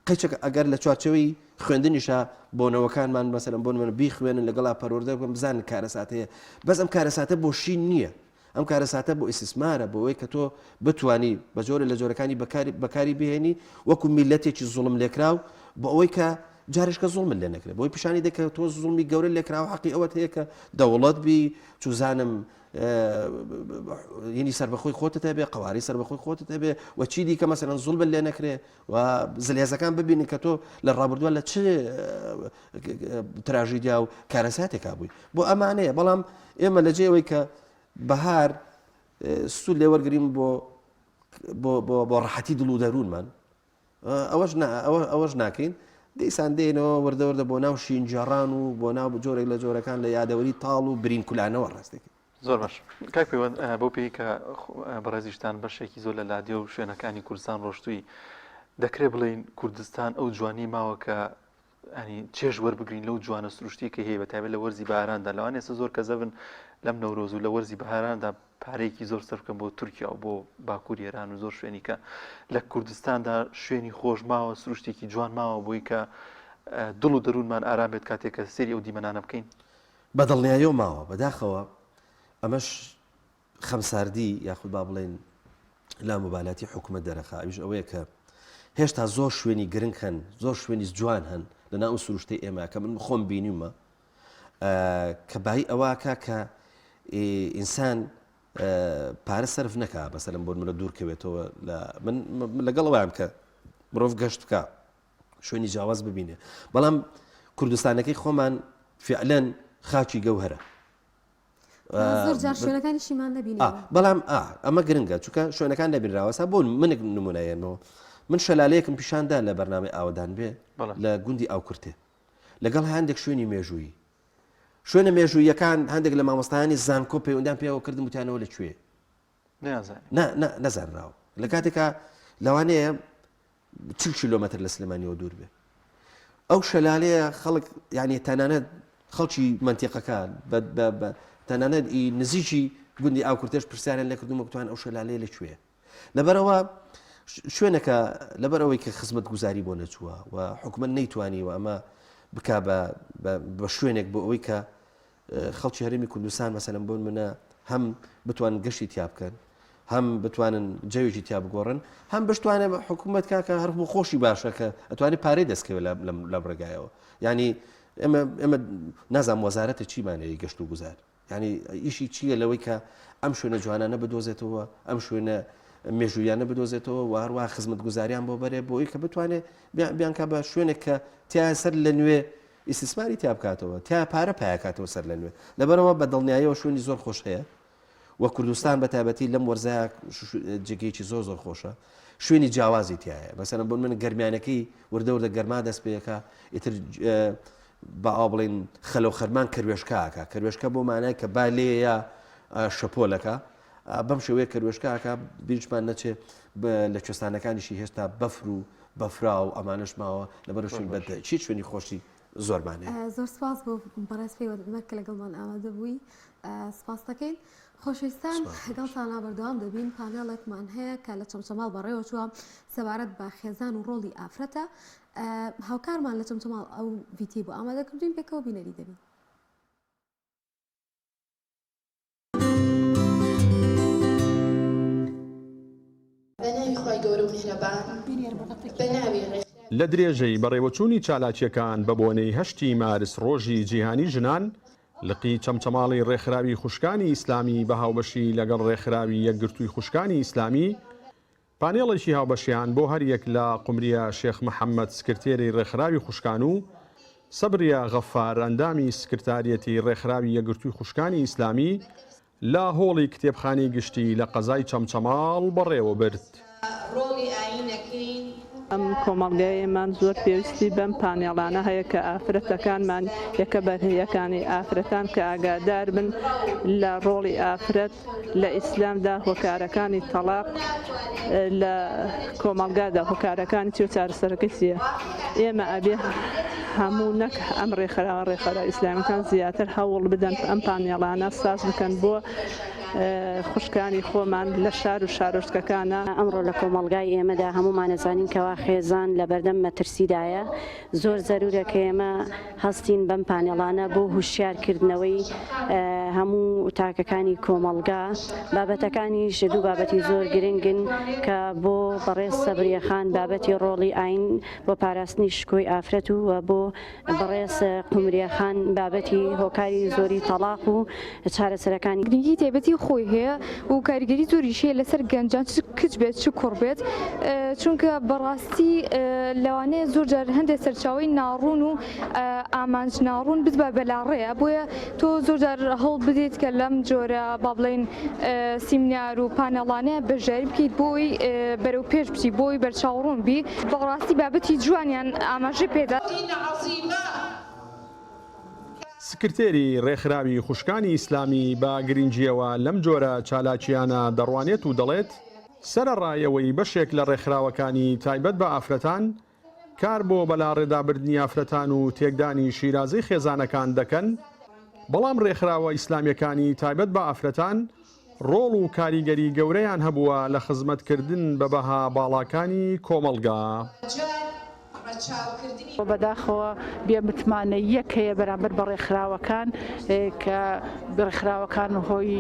Speaker 11: قەچێک ئەگەر لە چوارچەوەی خوێندنیشە بۆنەوەکانمان مەسەلەن بۆ من بیخوێنن لەگەڵا پەروەردە بکەم بزانن کارەساتەیە بەس ئەم کارەساتە بۆ شین نییە ئەم کارەساتە بۆ ئیسیسمارە بۆ ئەوەی کە تۆ بتوانی بە جۆرە لە جۆرەکانی بەکاری بهێنی وەکو میلەتێکی زوڵم لێکراو بۆ ئەوەی کە جارشکە زوڵمت لێ نەکرێت بۆی پیشانی دەکە تۆ زوڵمی گەورە لێکراوە حەقی ئەوەت هەیە کە دەوڵەت بی چوزانم ینی سەربەخۆی خۆتت هەبێ قواری سەربەخۆی خۆتت هەبێ و چی دیکە مەسەلەن زوڵمت لێ نەکرێ و زلێزەکان ببینی کە تۆ لە ڕابردووە لە چ تراژیدیا و کارەساتێکا بووی بۆ ئەمانەیە بەڵام ئێمە لە جێەوەی کە بەهار سوود لێ وەرگریم بۆ بۆ ڕەحەتی دڵ و دەروونمان ئەوەش ناکەین دیسان دێنەوە وەردەوەردە بۆ ناو شینجاران و بۆ ناو جۆرێک لە جۆرەکان لە یادەوەری تاڵ و برین کولانەوە ڕاستێکی
Speaker 2: زۆر باش کاک پەیوەند بۆ پێی کە بەڕێزیشتان بەشێکی زۆر لە لادێ و شوێنەکانی کوردستان ڕۆشتووی دەکرێت بڵێن کوردستان ئەو جوانی ماوە کە ینی چێژ وەربگرین لەو جوانە سروشتی کە هەیە بە تایبەت لە وەرزی بەهاراندا لەوان ێستا زۆر کەزەبن لەم نەورۆز و لە وەرزی بەهاراندا پارەیەکی زۆر سەر بکەن بۆ تورکیا و بۆ باکوور ئێران و زۆر شوێنی کە لە کوردستاندا شوێنی خۆش ماوە سروشتێکی جوان ماوە بۆی کە دڵ و دەروونمان ئارامێت کاتێک کە سێری ئەو دیمەنانە بکەین
Speaker 11: بەدڵنیاییەوە ماوە بەداخەوە ئەمەش خەمساردی یاخود با بڵێن لا مبالاتی حکومەت دەرەخا ئەویش ئەوەیە کە هێشتا زۆر شوێنی گرنگ هەن زۆر شوێنی جوان هەن لە ناو سروشتەی ئێمە کە من خۆم بینیمە کە بای ئەوواکە کە ئینسان پارە سەرف نەکا بەسەرم بۆ منە دوورکەوێتەوە من لەگەڵەوەیان کە مرۆڤ گەشت بکە شوێنی جیاواز ببینێ بەڵام کوردستانەکەی خۆمان فعلەن خاچی گەوهرە
Speaker 1: زۆر جار شوێنەکانیشیمان نەبینێ
Speaker 11: بەڵام ئەمە گرنگە چونکە شوێنەکان نەبینراوەسا بۆ منێک نمونایەنەوە من شەلالەیەکم پیشاندا لە بەرنامەی ئاودان بێ لە گوندی ئاوکورتێ لەگەڵ هەندێک شوێنی مێژووی شوێنە مێژوویەکان هەندێک لە مامۆستایانی زانکۆ پەیوەندیان پێوە کردم وتیانەوە لەکوێ نەزانراوە لە کاتێکا لەوانەیە 40 کیلۆمەتر لە سلێمانیەوە دوور بێ ئەو شەلالەیە خەڵک یعنی تەنانەت خەڵکی منتیقەکان تەنانەت نزیکی گوندی ئاوکورتێش پرسیاریان لێ کردومە گوتوان ئەو شەلالەیە لەکوێ لەبەرەوە شوێنەکە لەبەرەوەی کە خزمەت گوزاری بۆ نەچووە و حکومت نەیتوانیوە ئەمە بکا بە شوێنێک بۆ ئەوەی کە خەڵکی هەرێمی کوردستان مەسەلەن بۆن منە هەم بتوان گەشتی تیا بکەن هەم بتوانن جەوێکی تیا بگۆڕن هەم بشتوانێت حکوومەت کاکە هەر بۆ خۆشی باشە کە ئەتوانێت پارەی دەستکەوێت لە ڕێگایەوە ینی ئێمە نازام وەزارەتە چیمانەیە گەشت و گوزار ینی ئیشی چییە لەوەی کە ئەم شوێنە جوانانە بدۆزێتەوە ئەم شوێنە مێژویانە بدۆزێتەوە و هەروە خزمەت گوزاریان بۆ بەرێ بۆی کە بتوانێت بیانکە بە شوێنێک کە تیا سەر لە نوێ ئیسیسماری تیا بکاتەوە تا پارە پایکاتەوە سەر لە نوێ لەبەرەوە بە دڵنیاییەوە شوێنی زۆر خۆش هەیە وە کوردستان بە تایبەتی لەم وەرزە جگەیەکی زۆر خۆشە شوێنی جیاوازی تایە مەسەلەن بۆ من گەرمیانەکەی وردەوردە گەرما دەست پێەکە ئیتر بە ئاو بڵێن خەلە و خەرمان کەروێشکاکە کەروێشکە بۆ مانای کە با لێیە شەپۆلەکە بەم شێوەیە کەروێشکاکە بیرچمان نەچێ لە کوێستانەکانیشی هێشتا بەفر و بەفرا و ئەمانش ماوە لەبەر شوێن بەد چی شوێنی خۆشی زۆرمانێ
Speaker 1: زۆر سپاس بۆ بەڕێز پێیوەمەکە لەگەڵمان ئامادە بووی سپاس دەکەین خۆشەویستان لەگەڵتان بەردەوام دەبین پانێڵێکمان هەیە کە لە چەمچەماڵ بەڕێوە چووە سەبارەت بە خێزان و ڕۆڵی ئافرەتە هاوکارمان لە چەمچەماڵ ئەو ڤیتی بۆ ئامادەکردوین پێکەوە بینەری دەبین
Speaker 12: لە درێژەی بەڕێوەچوونی چالاکیەکان بە بۆنەی 8 مارس ڕۆژی جیهانی ژنان لقی چەمچەماڵی ڕێکخراوی خوشکانی ئیسلامی بە هاوبەشی لەگەڵ ڕێکخراوی یەکگرتووی خوشکانی ئیسلامی پانێڵێکی هاوبەشیان بۆ هەریەک لە قومریە شێخ محەممەد سکرتێری ڕێکخراوی خوشکان و سەبریە غەفار ئەندامی سکرتاریەتی ڕێکخراوی یەکگرتووی خوشکانی ئیسلامی لە هۆڵی کتێبخانی گشتی لە قەزای چەمچەماڵ بەڕێوە برد.
Speaker 13: ئەم کۆمەڵگەیەمان زۆر پێویستی بەم پانێڵانە هەیە کە ئافرەتەکانمان یەکە بەرهەیەکانی ئافرەتان کە ئاگادار بن لە ڕۆڵی ئافرەت لە ئیسلامدا هۆکارەکانی تەلاق لە کۆمەڵگادا هۆکارەکانی چی و چارەسەرەکەی چییە ئێمە ئەبێ هەموو نەک ئەم ڕێکخرا ئیسلامەکان زیاتر هەوڵ بدەن ئەم پانێڵانە ساز بکەن بۆ خوشکانی خۆمان لە شار و شارۆچکەکانە
Speaker 14: ئەمڕۆ لە کۆمەڵگای ئێمەدا هەمومان نەزانین کەوا خێزان لە بەردەم مەترسیدایە زۆر زەرورەکە ئێمە هەستین بەم پانێڵانە بۆ هوشیارکردنەوەی هەموو تاکەکانی کۆمەڵگا بابەتەکانیش دوو بابەتی زۆر گرنگن کە بۆ بەڕێز سەبریەخان بابەتی ڕۆڵی ئاین بۆ پاراستنی شکۆی ئافرەت و بۆ بەڕێز قومریەخان بابەتی هۆکاری زۆری تەلاق و چارەسەرەکانی
Speaker 15: گرنگی تایبەتی خۆی هەیە و کاریگەری زۆریشەیە لەسەر گەنجان چ کچ بێت چ کوڕ بێت چونکە بەڕاستی لەوانەیە زۆر جار هەندێک سەرچاوی ناڕوون و ئامانج ناڕوون بتبە بەلاڕێە بۆیە تۆ زۆر جار هەڵ بدێت کە لەم جۆرە با بڵێن سیمینار و پانەڵانەیە بەژاری بکەیت بۆی بەرەو پێش بچی بۆی بەرچاوڕوون بی بەڕاستی بابەتی جوانیان ئاماژە پێدا.
Speaker 12: سکرتێری ڕێکخراوی خوشکانی ئیسلامی بە گرنگجیەوە لەم جۆرە چالاکیانە دەڕوانێت و دەڵێت سەرەڕایەوەی بەشێک لە ڕێکخراوەکانی تایبەت بە ئافرەتان کار بۆ بەلاڕێدابردنی ئافرەتان و تێکدانی شیرازەی خێزانەکان دەکەن، بەڵام ڕێکخراوە ئیسلامیەکانی تایبەت بە ئافرەتان ڕۆڵ و کاریگەری گەورەیان هەبووە لە خزمەتکردن بە بەها باڵاکانی کۆمەڵگا.
Speaker 16: بەداخەوە بێمتمانەیەک هەیە بەرامبەر بە ڕێکخراوەکان کە ڕێکخراوەکان هۆی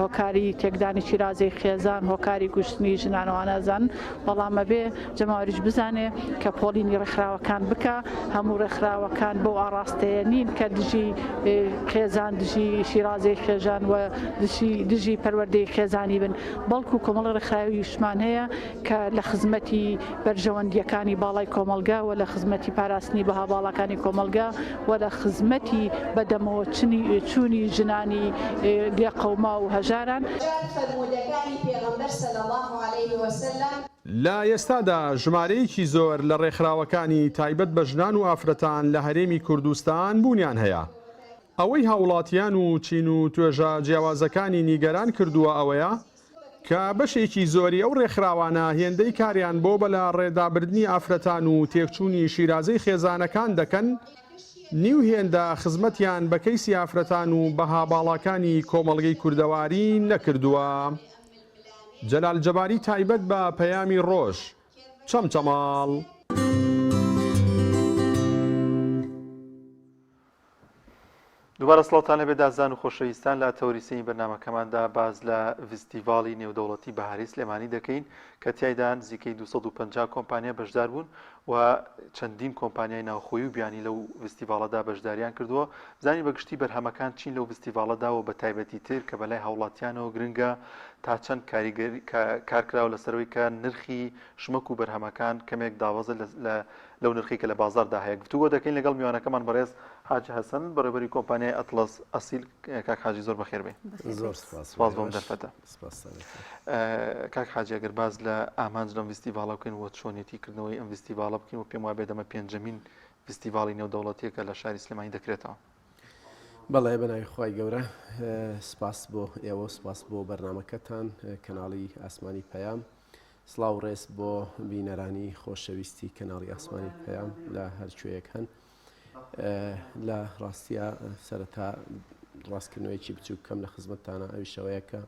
Speaker 16: هۆکاری تێکدانی شیرازەی خێزان، هۆکاری کوشتنی ژنانەوانەزان، بەڵامە بێ جەماوەریش بزانێ کە پۆلینی ڕێکخراوەکان بکە. هەموو ڕێکخراوەکان بۆ ئاڕاستەیە نین کە دژی خێزان، دژی شیرازەی خێژان و دژی پەروەردەی خێزانی بن، بەڵکو کۆمەڵ ڕێکخراوی شمان هەیە کە لە خزمەتی بەرژەوەندیەکانی باڵای کۆمەلگا و لە خزمەتی پاراستنی بەها باڵەکانی کۆمەلگا و لە خزمەتی بەدەمەوە چوونی ژنانی لێقەوما و هەژاران.
Speaker 12: لە ئێستادا ژمارەیەکی زۆر لە ڕێکخراوەکانی تایبەت بە ژنان و ئافرەتان لە هەرێمی کوردستان بوونیان هەیە. ئەوەی هاوڵاتیان و چین و توێژە جیاوازەکانی نیگەران کردووە ئەوەیە کە بەشێکی زۆری ئەو ڕێکخراوانە هێندەی کاریان بۆ بەلا ڕێدابردنی ئافرەتان و تێکچوونی شیرازەی خێزانەکان دەکەن، نیو هێندە خزمەتیان بە کەیسی ئافرەتان و بەها باڵاکانی کۆمەڵگەی کوردەواری نەکردووە. جەلال جەباری تایبەت بە پەیامی ڕۆژ، چەمچەماڵ.
Speaker 2: دووبارە سڵاوتان لەبێت دازان و خۆشەویستان، لە تەوریسەی بەرنامەکەماندا باز لە فستیڤاڵی نێودەوڵەتی بەهاری سلێمانی دەکەین کە تیایدا نزیکەی 250 کۆمپانیا بەشدار بوون و چەندین کۆمپانیای ناوخۆیی و بیانی لەو فستیڤاڵەدا بەشداریان کردووە. بزانین بەگشتی بەرهەمەکان چین لەو فستیڤاڵەدا و بە تایبەتی تر کە بەلای هاوڵاتیانەوە گرنگە تا چەند کارکراوە لەسەرەوەی کە نرخی شمەک و بەرهەمەکان کەمێک داوەزە لەو نرخی کە لە بازاردا هەیە. گفتوگۆ دەکەین لەگەڵ میوانەکەمان بەڕێز حاج حەسەن بەڕێوەبەری کۆمپانیای ئەتڵەس ئەسیل. کاک حاجی زۆر بەخێر بێ.
Speaker 11: زۆر
Speaker 2: سپاس بۆم دەرفەتە. کاک حاجی ئەگەر باز لە ئامانج لەم فستیڤاڵە بکەین و چۆنیەتیکردنەوەی ئەم فستیڤاڵە بکەین و پێم وابێ دەمە پێنجەمین فستیڤاڵی نێودەوڵەتیەکە لە شاری سلێمانی دەکرێتەوە.
Speaker 17: بەڵێ بەناوی خۆی گەورە، سپاس بۆ ئێوە، سپاس بۆ بەرنامەکەتان کەناڵی ئاسمانی پەیام. سڵاو ڕێز بۆ بینەرانی خۆشەویستی کەناڵی ئاسمانی پەیام لە هەرکوێیەک هەن. لە ڕاستیە سەرەتا ڕاستکردنەوەیکی بچوو کەم لە خزمەتتانە ئەویشەوەیە کە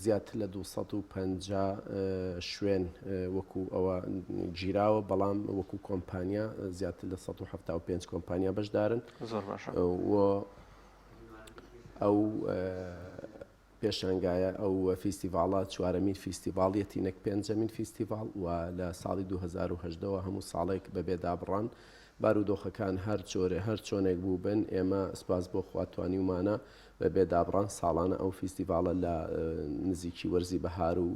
Speaker 17: زیاتر لە 250 شوێن وەکو ئەوە گیراوە، بەڵام وەکو کۆمپانیا زیاتر لە 175 کۆمپانیا بەشدارن.
Speaker 2: زۆر باشە.
Speaker 17: ئەو پێشنگایە ئەو فیستیڤاڵە چوارەمین فیستیڤاڵیەتی نەک پێنجەمین فیستیڤاڵ و لە ساڵی 2010ەوە هەموو ساڵێک بەبێدا بڕان بارودۆخەکان هەر چۆنێک بوو بن. ئێمە سپاس بۆ خواتوانی ومانە بەبێدابڕان ساڵانە ئەو فیستیڤاڵە لە نزیکی وەرزی بەهار و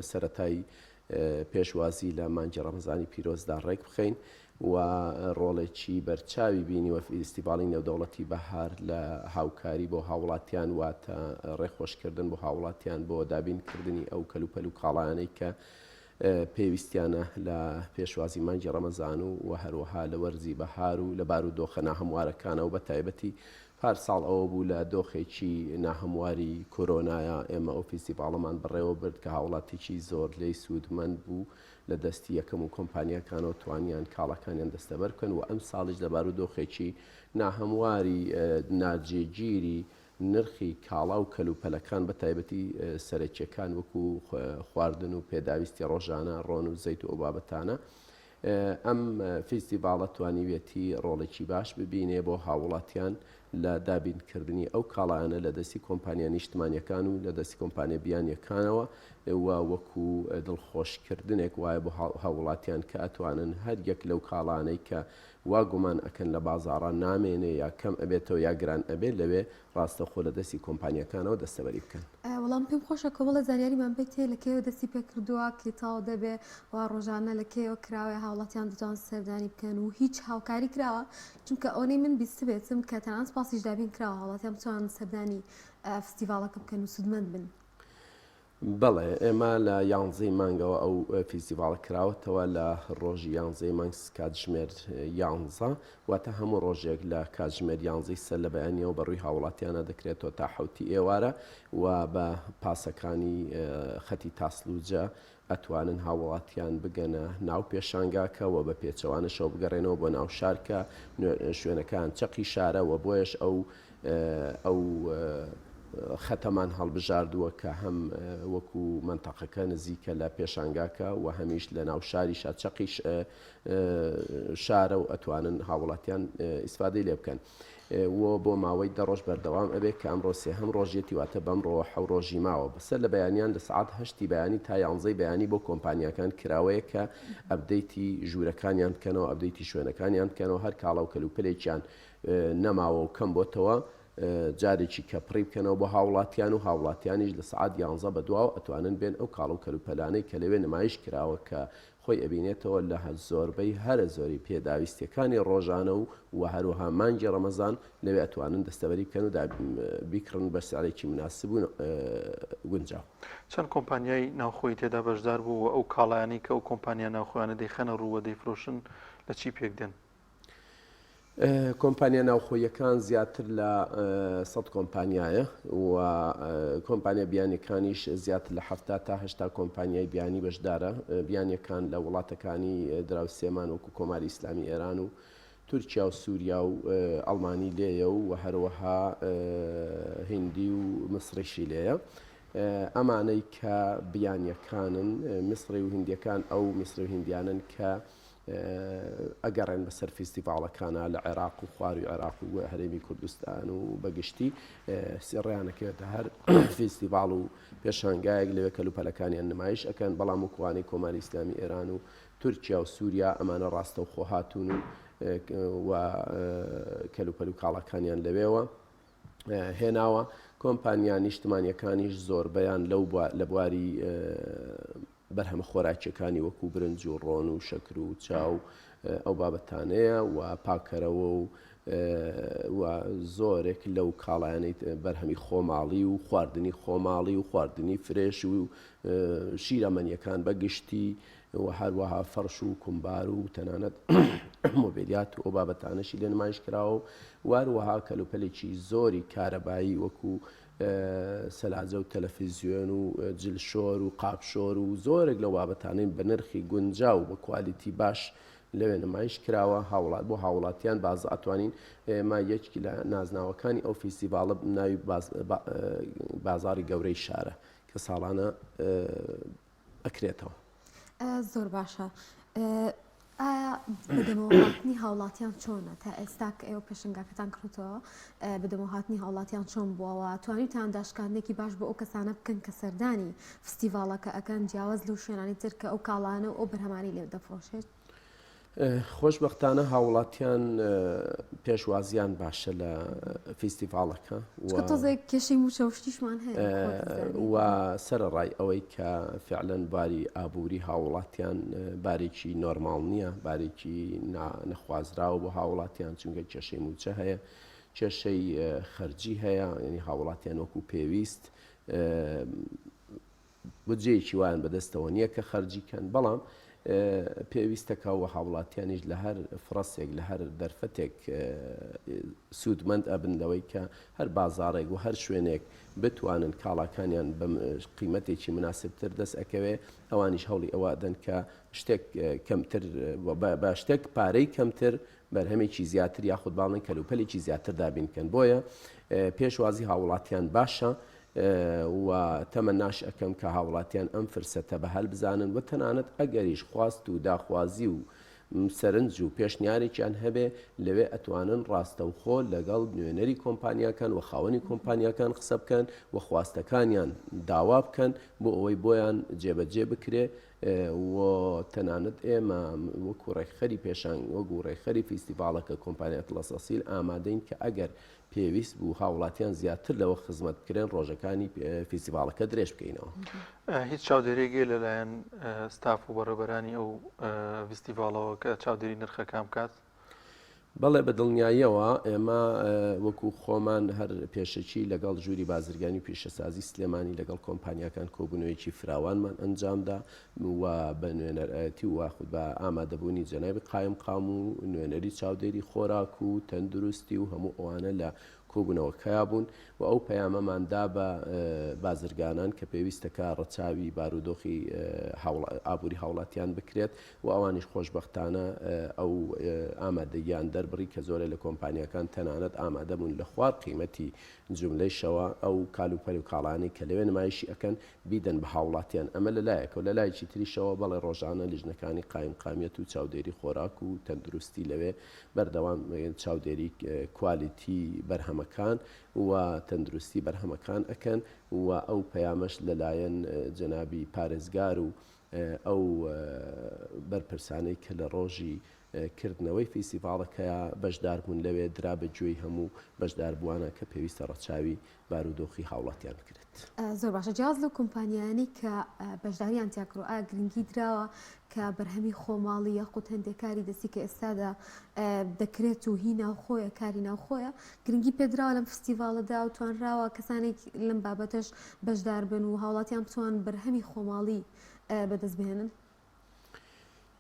Speaker 17: سەرەتای پێشوازی لە مانگی ڕەمەزانی پیرۆزدا ڕێک بخەین و ڕۆڵێکی بەرچاوی بینی وە فیستیڤاڵی نێودەوڵەتی بەهار لە هاوکاری بۆ هاوڵاتیان واتە ڕێخۆشکردن بۆ هاوڵاتیان بۆ دابینکردنی ئەو کەلوپەل و کاڵایانەی کە پێویستیانە لە پێشوازی مانگی ڕەمەزان و هەروەها لە وەرزی بەهار و لە بارودۆخە ناهەموارەکانە و بە تایبەتی پارساڵ ئەوە بوو لە دۆخێکی ناهەمواری کۆرۆنایە ئێمە ئەو فیستیڤاڵەمان بەڕێوە برد کە هاوڵاتێکی زۆر لێی سوودمەند بوو لە دەستی یەکەم و کۆمپانیەکانەوە توانیان کاڵەکانیان دەستەبەر بکەن و ئەم ساڵیش لە بارودۆخێکی ناهەمواری ناجێگیری نرخی کاڵا و کەلوپەلەکان بە تایبەتی سەرەکیەکان وەکو خواردن و پێداویستی ڕۆژانە ڕۆن و زەیت و ئەو بابەتانە ئەم فیستیڤاڵە توانیوێتی ڕۆڵێکی باش ببینێ بۆ هاوڵاتیان لە دابینکردنی ئەو کاڵایانە لە دەستی کۆمپانیا نیشتمانیەکان و لە دەستی کۆمپانیا بیانیەکانەوە وەکو دڵخۆشکردنێک وایە بۆ هاوڵاتیان کە ئەتوانن هەر یەک لەو کاڵانەی کە وا گومان ئەکەن لە بازاڕان نامێنێ یا کەم ئەبێتەوە یا گران ئەبێت لەوێ ڕاستەخۆ لە دەستی کۆمپانیەکانەوە دەستەبەری بکەن.
Speaker 1: وەڵام پێم خۆشە کۆمەڵە زانیاریمان بێتێ لەکەوە دەستی پێ کردووە کە تاو دەبێ وا ڕۆژانە لەکەوە کراوە هاوڵاتیان دەتوان سەردانی بکەن و هیچ هاوکاری کراوە چونکە ئەوەی من بیست بێتم کە تەنانەت پاسیش دابین کراوە هاوڵاتیان بتوان سەردانی فستیڤالەکە بکەن و سودمەند بن.
Speaker 17: بەڵێ ئێمە لە 11 مانگەوە ئەو فیستیڤاڵ کراوەتەوە لە ڕۆژی 11 مانگ کاتژمێر 11 واتە هەموو ڕۆژێک لە کاتژمێر 11 سەر لە بەیانیەوە بەڕووی هاوڵاتیانە دەکرێتەوە تا حوتی ئێوارە و بە پاسەکانی خەتی تاسلوجە ئەتوانن هاوڵاتیان بگەنە ناو پێشانگاکەوە بە پێچەوانشەوە بگەڕێنەوە بۆ ناو شارکە شوێنەکان چەقی شارەوە بۆیش ئەو خەتەمان هەڵبژاردووە کە هەم وەکو منتەقەکە نزیکە لە پێشانگاکە و هەمیش لە ناو شاری چەقی شارە و ئەتوانن هاوڵاتیان ئیسفادەی لێ بکەن. و بۆ ماوەی دەڕۆژ بەردەوام ئەبێت کە ئەمڕۆ سێهەم ڕۆژێتی واتە بەمڕۆ حەو ڕۆژی ماوە بەسەر لە بەیانیان لە سعات 8 بەیانی تا 11 بەیانی بۆ کۆمپانیەکان کراوەیە کە ئەبدەیتی ژوورەکانیان بکەنەوە ئەبدەیتی شوێنەکانیان بکەنەوە هەر کاڵە و کەلوپلێکیان نەماوە و کەم بۆتەوە جارێکی کە پڕی بکەنەوە بۆ هاوڵاتیان و هاوڵاتیانیش لە سعات 11 بەدواوە ئەتوانن بێن ئەو کاڵ و کەلوپەلانەی کە لەوێ نمایش کراوە کە خۆی ئەبینێتەوە لە زۆربەی هەرە زۆری پێداویستەکانی ڕۆژانە و هەروەها مانگی ڕەمەزان لەوێ ئەتوانن دەستەبەری بکەن و بیکڕن بە ساڵێکی مناسب و گونجاو.
Speaker 2: چەند کۆمپانیای ناوخۆی تێدا بەشدار بوو و ئەو کاڵایانی کە ئەو کۆمپانیا ناوخۆیانە دەیخەنە ڕووە دەیفرۆشن لە چی پێک دێن؟
Speaker 17: کۆمپانیا ناوخۆیەکان زیاتر لە 100 کۆمپانیایە و کۆمپانیا بیانەکانیش زیاتر لە 70 تا 80 کۆمپانیای بیانی بەشدارە. بیانەکان لە وڵاتەکانی دراوسێمان وەکو کۆماری ئیسلامی ئێران و تورکیا و سووریا و ئەڵمانی لێیە و هەروەها هیندی و مسریشی لێیە. ئەمانەی کە بیانیەکانن میسری و هندیەکان ئەو میسری و هندیانن کە ئەگەڕێن بەسەر فیستیڤاڵەکانە لە عێراق و خواروی عێراق و هەرێمی کوردستان و بەگشتی سێڕیانەکەوێتە هەر فیستیڤاڵ و پێشانگایەک لەوێ کەلوپەلەکانیان نمایش ئەکەن بەڵام وەکوانەی کۆماری ئیسلامی ئێران و تورکیا و سووریا ئەمانە ڕاستە و خۆهاتون و کەلوپەل و کاڵەکانیان لەوێەوە هێناوە. کۆمپانیان نیشتمانیەکانیش زۆربەیان لە بواری بەرهەمە خۆراکیەکانی وەکو برنج و ڕۆن و شەکر و چاو ئەو بابەتانەیە و پاکەرەوە و زۆرێک لەو کاڵایانەی بەرهەمی خۆماڵی و خواردنی خۆماڵی و خواردنی فرێش و شیرەمەنیەکان بەگشتی و هەروەها فەرش و کومبار و تەنانەت مۆبیلیات و ئەو بابەتانەشی لێ نمایش کراوە و هەروەها کەلوپەلێکی زۆری کارەبایی وەکو سەلاجە و تەلەڤیزیۆن و جلشۆر و قاپشۆر و زۆرێک لەو بابەتانەی بە نرخی گونجاو بە کوالیتی باش لەوێ نمایش کراوە بۆ هاوڵاتیان باز ئەتوانین ئێمە یەکێکی لە نازناوەکانی ئەو فیستیڤاڵە ناوی بازاری گەورەی شارە کە ساڵانە ئەکرێتەوە.
Speaker 1: زۆر باشە. ئایا بەدەمەوەهاتنی هاوڵاتیان چۆنە تا ئێستا کە ئێوە پێشنگاکەتان کردەوە بەدەمەوەهاتنی هاوڵاتیان چۆن بووەوە توانیتان داشکاندێکی باش بۆ ئەو کەسانە بکەن کە سەردانی فستیڤاڵەکە ئەەکەن جیاواز لەو شوێنانی تر کە ئەو کاڵانە و ئەو بەرهەمانی لێ دەفرۆشێت؟
Speaker 17: خۆشبەختانە هاوڵاتیان پێشوازیان باشە لە فیستیڤاڵەکە
Speaker 1: تۆزێک کێشەی موچەوشتیشمان هەیە
Speaker 17: و سەرڕای ئەوەی کە فعلەن باری ئابووری هاوڵاتیان بارێکی نۆرماڵ نییە، بارێکی نەخوازراوە بۆ هاوڵاتیان چونکە کێشەی موچە هەیە، کێشەی خەرجی هەیە، ینی هاوڵاتیان وەکو پێویست بودجەیەکی وایان بەدەستەوە نییە کە خەرجیکەن، بەڵام پێویستەکە و هاوڵاتیانیش لە هەر فرەسێک لە هەر دەرفەتێک سوودمەند ئەبندەوەی کە هەر بازارێک و هەر شوێنێک بتوانن کاڵاکانیان بە قیمەتێکی مناسبتر دەست ئەکەوێ، ئەوانیش هەوڵی ئەوە دەن کە شتێک کەمتر بە شتێک پارەی کەمتر بەرهەمێکی زیاتر یاخود باڵن کەلوپەلێکی زیاتر دابینکەن. بۆیە پێشوازی هاوڵاتیان باشە و تەمەناش ئەەکەم کە هاوڵاتیان ئەم فرسەتە بە هەل بزانن و تەنانەت ئەگەریش خواست و داخوازی و سەرنج و پێشنیارێکیان هەبێ لەوێ ئەتوانن ڕاستەوخۆ لەگەڵ نوێنەری کۆمپانیاکان و خاوەنی کۆمپانیاکان قسە بکەن و خواستەکانیان داوا بکەن بۆ ئەوەی بۆیان جێبەجێ بکرێ و تەنانەت ئێمە وەکو ڕێکخەری پێشان وەکو ڕێکخەری فیستیڤالەکە کۆمپانیا ئەتڵەس ئەسیل ئامادەین کە ئەگەر پێویست بوو هاوڵاتیان زیاتر لەوە خزمەت بکرێن ڕۆژەکانی فیستیڤالەکە درێژ بکەینەوە.
Speaker 2: هیچ چاودێرێگێ لەلایەن ستاف و بەڕێبەرانی ئەو فیستیڤالەوە کە چاودێری نرخەکان بکات؟
Speaker 17: بەڵێ بە دڵنیاییەوە ئێمە وەکو خۆمان هەر پێشەکی لەگەڵ ژووری بازرگانی و پیشەسازی سلێمانی لەگەڵ کۆمپانیاکان کۆبوونەوەیکی فراوانمان ئەنجامدا و بە نوێنەرەتی واخود بە ئامادەبوونی جەنابی قایم قام و نوێنەری چاودێری خۆراک و تەندروستی و هەموو ئەوانە لە کۆبوونەوەکەیا بوون و ئەو پەیامەماندا بە بازرگانان کە پێویستەکە ڕەچاوی بارودۆخی ئابووری هاوڵاتیان بکرێت و ئەوانیش خۆشببختانە ئەو ئامادەیان دەربڕی کە زۆرە لە کۆمپانیەکان تەنانەت ئامادەبوون لە خوار قیمەتی جملەی شەوە ئەو کالوپەر و کاڵانی کە لەوێ نمایشی ئەکەن بیدەن بە هاوڵاتیان ئەمە لەلایەکە و لە لایەکی تریشەوە بەڵێ ڕۆژانە لیژنەکانی قایم قامیەت و چاودێری خۆراک و تەندروستی لەوێ بەردەوام چاودێری کوالیتی بەرهەمەکان و تەندروستی بەرهەمەکان ئەکەن و ئەو پەیامەش لەلایەن جەنابی پارێزگار و ئەو بەرپرسانەی کە لە ڕۆژی کردنەوەی فیستیڤالەکەیە بەشدار بوون لەوێ درا بە گوێی هەموو بەشداربووانە کە پێویستە ڕەچاوی بارودۆخی هاوڵاتیان بکرێت.
Speaker 1: زۆر باشە جیاز لەو کۆمپانیانی کە بەشداریان تیاکڕۆ ئایا گرنگی درراوە کە بەرهەمی خۆماڵی یاخود هەندێکاری دەستی کە ئێستادا دەکرێت و هی ناوخۆیە کاری ناوخۆیە گرنگی پێدراوە لەم فستیڤالەدا و توانراوە کەسانێک لەم بابەتەش بەشدار بن و هاوڵاتیان بتوان بەرهەمی خۆماڵی بەدەست بهێنن؟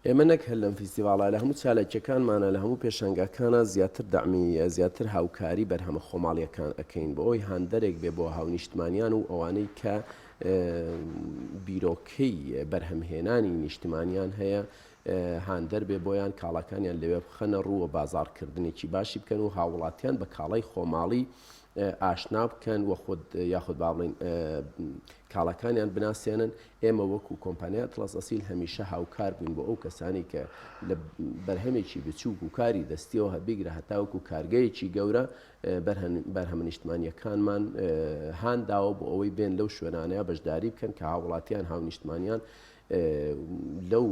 Speaker 17: ئێمە نەک هەر لەم فیستیڤاڵە لە هەموو چالێکیەکانمانە لە هەموو پێشەنگەکانە زیاتر دامی زیاتر هاوکاری بەرهەمە خۆماڵیەکان ئەەکەین بۆ ئەوی هاندەرێک بێ بۆ هاونیشتمانیان و ئەوانەی کە بیرۆکەی بەرهەمهێنانی نیشتمانیان هەیە هاندەر بێ بۆیان کاڵەکانیان لەوێ بخەنە ڕووە بازارکردنێکی باشی بکەن و هاوڵاتیان بە کاڵای خۆماڵی ئاشنا بکەن و خود یاخود باڵین کاڵەکانیان بناسیێنن. ئێمە وەکو کۆمپانیا ئەتڵەس ئەسیل هەمیشە هاوکار بووین بۆ ئەو کەسانی کە لە بەرهەمێکی بچووک و کاری دەستیەوە هەبیگرە هەتاوەکو کارگەیەکی گەورە بەرهەمە نیشتمانیەکانمان هانداوە بۆ ئەوەی بێن لەو شوێنانەیە بەشداری بکەن کە هاوڵاتیان هاونیشتمانیان لەو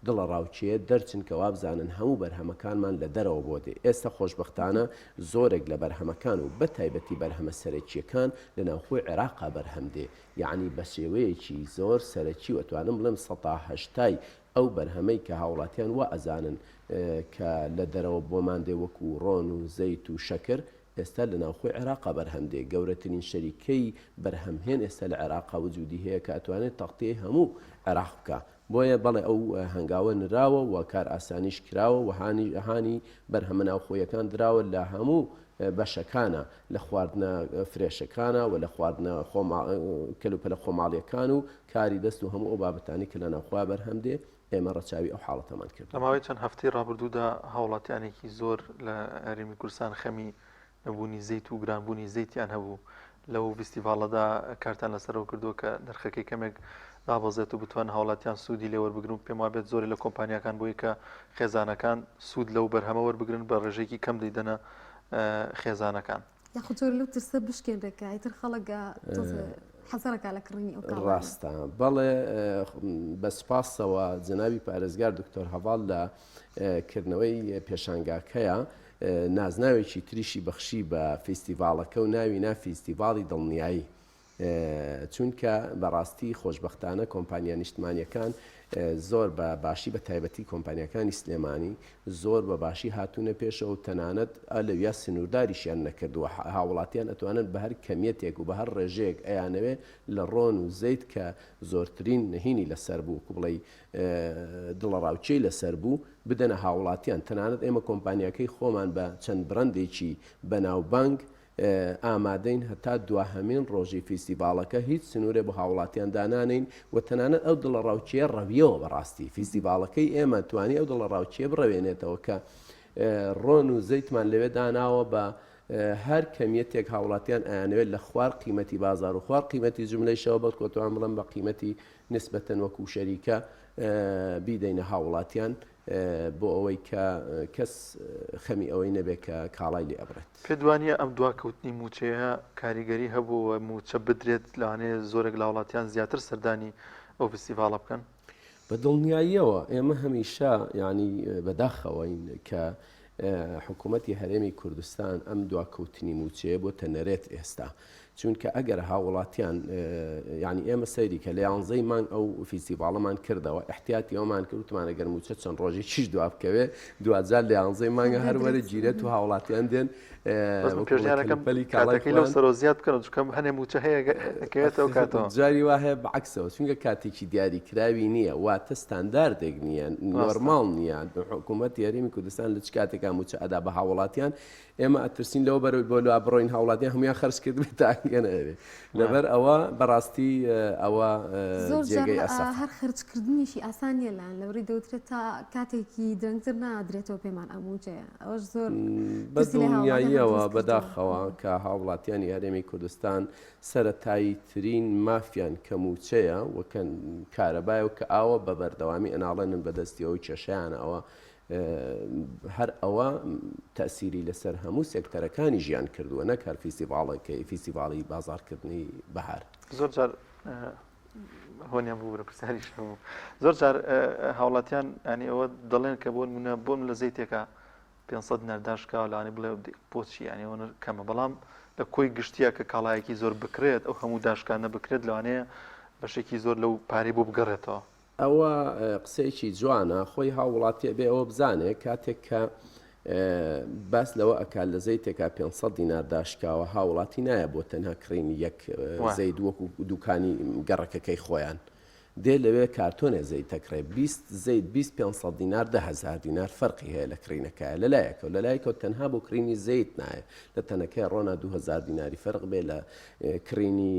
Speaker 17: دڵە ڕاوچەیە دەرچن کە وابزانن هەموو بەرهەمەکانمان لە دەرەوە بۆ دێ. ئێستا خۆشببختانە زۆرێک لە بەرهەمەکان و بە تایبەتی بەرهەمە سەرەکیەکان لە ناوخۆی عێراقا بەرهەم دێ، یعنی بە شێوەیەکی زۆر سەرەکی و ئەتوانم بڵێم ١٨٠ ئەو بەرهەمەی کە هاوڵاتیان وا ئەزانن کە لە دەرەوە بۆمان دێ وەکو ڕۆن و زەیت و شەکر ئێستا لە ناوخۆی عێراقا بەرهەم دێ. گەورەترین شەریکەی بەرهەمهێن ئێستا لە عێراقا وجودی هەیە کە ئەتوانێت تەغطیەی هەموو عێراق بکە. بۆیە بەڵێ ئەو هەنگاوە نراوە و کار ئاسانیش کراوە و هانی بەرهەمە ناوخۆیەکان دراوە لە هەموو بەشەکانە لە خواردنە فرێشەکانە و لە خواردنە کەلوپەلە خۆماڵیەکان و کاری دەست و هەموو ئەو بابەتانی کە لە ناوخوا بەرهەم دێ ئێمە ڕەچاوی ئەو حاڵەتەمان کرد.
Speaker 2: لە ماوەی چەند هەفتەی ڕابردوودا هاوڵاتیانێکی زۆر لە هەرێمی کوردستان خەمی نەبوونی زەیت و گرانبوونی زەیتیان هەبوو. لەو فیستیڤالەدا کارتان لەسەرەوە کردووە کە نرخەکەی کەمێک دابەزێت و بتوان هاوڵاتیان سوودی لێ وەربگرن و پێم وابێت زۆری لە کۆمپانیەکان بۆی کە خێزانەکان سوود لەو بەرهەمە وەربگرن بە ڕێژێکی کەم دەیدەنە خێزانەکان.
Speaker 1: یاخود زۆر لەو ترسە بشکێنرەکە ئیتر خەڵک حەزەرەکە لە کڕینی ئەو
Speaker 17: ڕاستە. بەڵێ بە سپاسەوە جەنابی پارێزگار دکتۆر هەواڵ لە کردنەوەی پێشانگاکەیە نازناوێکی تریشی بەخشی بە فیستیڤالەکە و ناوی فیستیڤاڵی دڵنیایی، چونکە بەڕاستی خۆشببختانە کۆمپانیا نیشتمانیەکان زۆر بە باشی بە تایبەتی کۆمپانیەکانی سلێمانی زۆر بە باشی هاتوونە پێشەوە و تەنانەت لەویا سنوورداریشیان نەکردووە. هاوڵاتیان ئەتوانن بە هەر کەمیەتێک و بە هەر ڕێژەیەک ئەیانەوێ لە ڕۆن و زەیت کە زۆرترین نهینی لەسەر بوو کو بڵێ دڵە ڕاوچەی لەسەر بوو بدەنە هاوڵاتیان. تەنانەت ئێمە کۆمپانیەکەی خۆمان بە چەند برندێکی بەناوبانگ ئامادەین هەتا دواهەمین ڕۆژی فیستیڤالەکە هیچ سنوورێ بە هاوڵاتیان دانانین و تەنانەت ئەو دڵە ڕاوچەیە ڕەویەوە بەڕاستی فیستیڤالەکەی ئێمە توانی ئەو دڵە ڕاوچەیە بڕەوێنێتەوە کە ڕۆن و زەیتمان لەوێ داناوە بە هەر کەمیەتێک هاوڵاتیان ئەیانەوێت لە خوار قیمەتی بازار و خوار قیمەتی جملەی شەوە بەڵکۆتوان بڵم بە قیمەتی نسبەتەن وەکو شەریکە بیدەینە هاوڵاتیان بۆ ئەوەی کە کەس خەمی ئەوەی نەبێت کە کاڵای لێ ئەبرێت.
Speaker 2: پێدوانە ئەم دواکەوتنی موچەیە کاریگەری هەبووە موچە بدرێت لەوانەیە زۆرێک لە وڵاتیان زیاتر سەردانی ئەو فستیڤاڵە بکەن؟
Speaker 17: بە دڵنیاییەوە ئێمە هەمیشە ینی بەداخەوەین کە حکوومەتی هەرێمی کوردستان ئەم دواکەوتنی موچەیە بۆ تەنەرێت ئێستا. چونکە ئەگەر هاوڵاتیان ینی ئێمە سەیری کە لە 11 مانگ ئەو فیستیڤاڵەمان کردەوە احتیاتی ئەومان کردوتمان ئەگەر موچە چەند ڕۆژی چیش دواب بکەوێ دوجار لە 11 مانگە هەروەرە گیرێت و هاوڵاتیان دێن
Speaker 2: پێشنیارەکەم کاتەکەی لەو سەرۆ زیاد بکەن چکەم هەنێ موچە هەیەکەوێتەوە کاتەوە
Speaker 17: جاری وایە بەعکسەوە چونکە کاتێکی دیاریکراوی نییە واتە ستانداردێک نییە نۆرماڵ نییە حکوومەتی هەرێمی کوردستان لە چ کاتێکا موچە ئەدا بە هاوڵاتیان ئێمە ئەترسین لەوە بەرەوەی بۆ لە بڕۆین هاوڵاتیان هەمویان خەرج کرد بێت تاگەنەوێ لەبەر ئەوە بەڕاستی ئەوە جێگەی ئەسەف
Speaker 1: هەر خرجکردنیشی ئاسانیە لایەن لەوەی دەوترێت تا کاتێکی درەنگتر نادرێتەوە پێمان ئەموچەیە ئەوەش زۆر
Speaker 17: بەدڵنیاییەوە بەداخەوە کە هاوڵاتیانی هەرێمی کوردستان سەرەتایی ترین مافیان کە موچەیە وەکەن کارەبای و کە ئاوە بە بەردەوامی ئەناڵێنن بەدەستیەوەی کێشیانە ئەوە هەر ئەوە تەسیری لەسەر هەموو سێکتەرەکانی ژیان کردووە نەک هەر فیستیڤاڵێکی فیستیڤاڵی بازارکردنی بەهار.
Speaker 2: زۆر جار هۆنیان بوو بە پرسیاریش هەموو زۆر جار هاوڵاتیان ینی ئەوە دەڵێن کە بۆ نمونە بۆم لە زەیتێکە 500 نەرداشکا لەوانێ بڵێ بۆچی ینی ئەوە کەمە بەڵام لە کۆی گشتیە کە کاڵایەکی زۆر بکرێت ئەو هەموو داشکانە بکرێت لەوانەیە بەشێکی زۆر لەو پارەی بۆ بگەڕێتەوە.
Speaker 17: ئەوە قسەیەکی جوانە خۆی هاوڵاتی بێ ئەوە بزانێت کاتێک کە باس لەوە ئەکات لە زەیتێکا 500 دینار داشکاوە هاوڵاتی نایە بۆ تەنها کڕینی یەک زەید وەکو دوکانی گەڕەکەکەی خۆیان دێ لەوێ کارتۆنێ زەیت تەکڕێ 20 زەید 2500 دینار 10,000 دینار فەرقی هەیە لە کڕینەکە لەلایەکە لەلایەکەوە تەنها بۆ کڕینی زەیت نایە لە تەنەکەی ڕۆنا 2000 دیناری فەرق بێ لە کڕینی